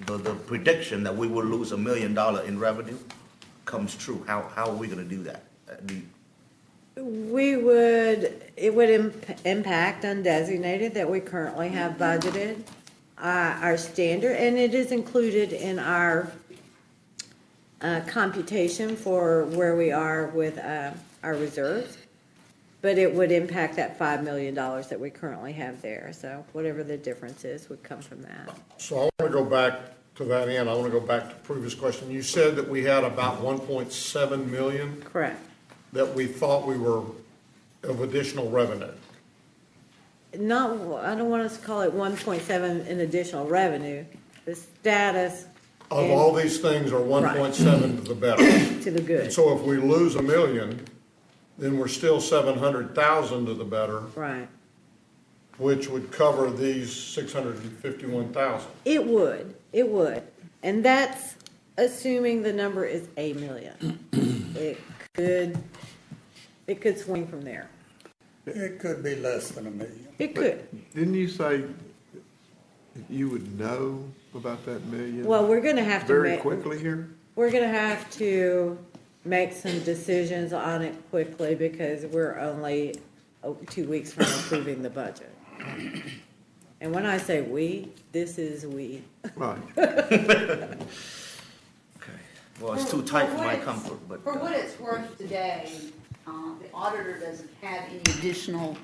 the prediction that we will lose $1 million in revenue comes true? How are we gonna do that? It would impact undesignated that we currently have budgeted, our standard, and it is included in our computation for where we are with our reserves. But it would impact that $5 million that we currently have there. So whatever the difference is would come from that. So I want to go back to that end. I want to go back to the previous question. You said that we had about 1.7 million Correct. that we thought we were of additional revenue. Not, I don't want us to call it 1.7 in additional revenue. The status. Of all these things are 1.7 to the better. To the good. So if we lose $1 million, then we're still 700,000 to the better. Right. Which would cover these 651,000. It would. And that's assuming the number is $1 million. It could swing from there. It could be less than $1 million. It could. Didn't you say you would know about that million? Well, we're going to have to very quickly here? We're going to have to make some decisions on it quickly because we're only 2 weeks from approving the budget. And when I say we, this is we. Right. Okay. Well, it's too tight for my comfort, but. For what it's worth today, the auditor doesn't have any additional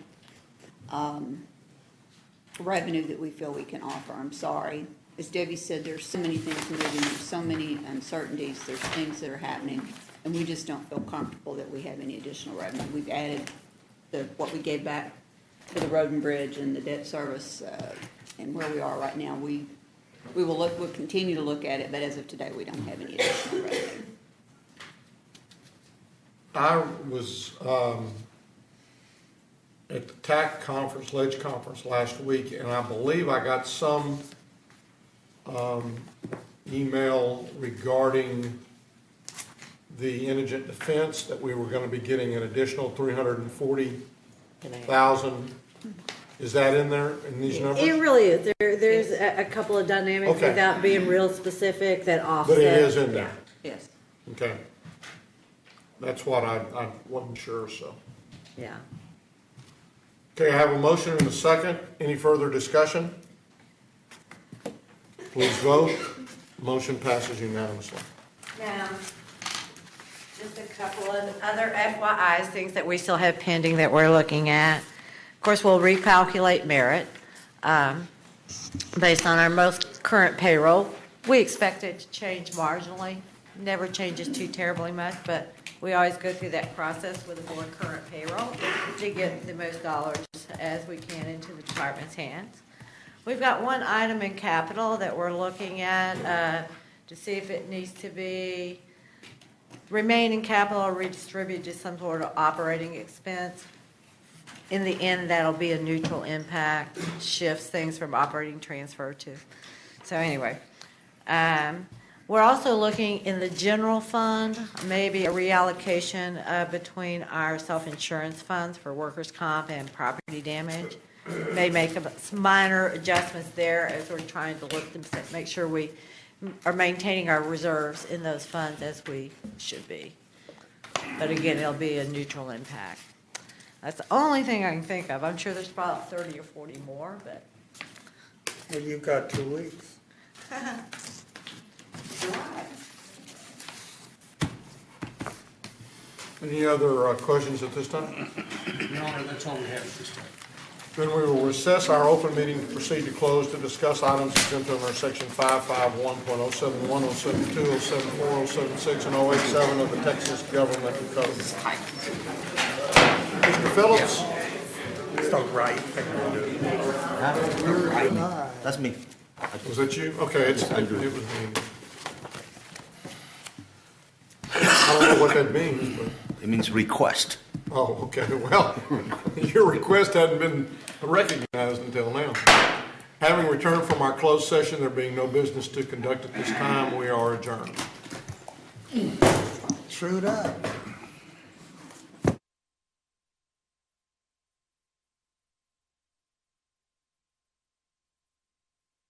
revenue that we feel we can offer. I'm sorry. As Debbie said, there's so many things moving, there's so many uncertainties, there's things that are happening, and we just don't feel comfortable that we have any additional revenue. We've added what we gave back for the road and bridge and the debt service, and where we are right now. We'll continue to look at it, but as of today, we don't have any additional revenue. I was at the TAC conference, Ledge conference last week, and I believe I got some email regarding the indigent defense that we were going to be getting an additional 340,000. Is that in there in these numbers? It really is. There's a couple of dynamics without being real specific that offset. But it is in there. Yes. Okay. That's what I wasn't sure, so. Yeah. Okay, I have a motion and a second. Any further discussion? Please vote. Motion passes unanimously. Now, just a couple of other FYIs, things that we still have pending that we're looking at. Of course, we'll recalculate merit based on our most current payroll. We expect it to change marginally. Never changes too terribly much, but we always go through that process with a more current payroll to get the most dollars as we can into the department's hands. We've got one item in capital that we're looking at to see if it needs to be remain in capital or redistribute to some sort of operating expense. In the end, that'll be a neutral impact, shifts things from operating transfer to. So anyway, we're also looking in the general fund, maybe a reallocation between our self-insurance funds for workers' comp and property damage. May make some minor adjustments there as we're trying to look them, make sure we are maintaining our reserves in those funds as we should be. But again, it'll be a neutral impact. That's the only thing I can think of. I'm sure there's probably 30 or 40 more, but. Well, you've got 2 weeks. Any other questions at this time? Your Honor, that's all we have at this time. Then we will recess our open meeting to proceed to close to discuss items exempt under section 551.071, 072, 074, 076, and 087 of the Texas Government Code. Mr. Phillips? Start right. That's me. Was that you? Okay, it was me. I don't know what that means, but. It means request. Oh, okay. Well, your request hadn't been recognized until now. Having returned from our closed session, there being no business to conduct at this time, we are adjourned. Screwed up.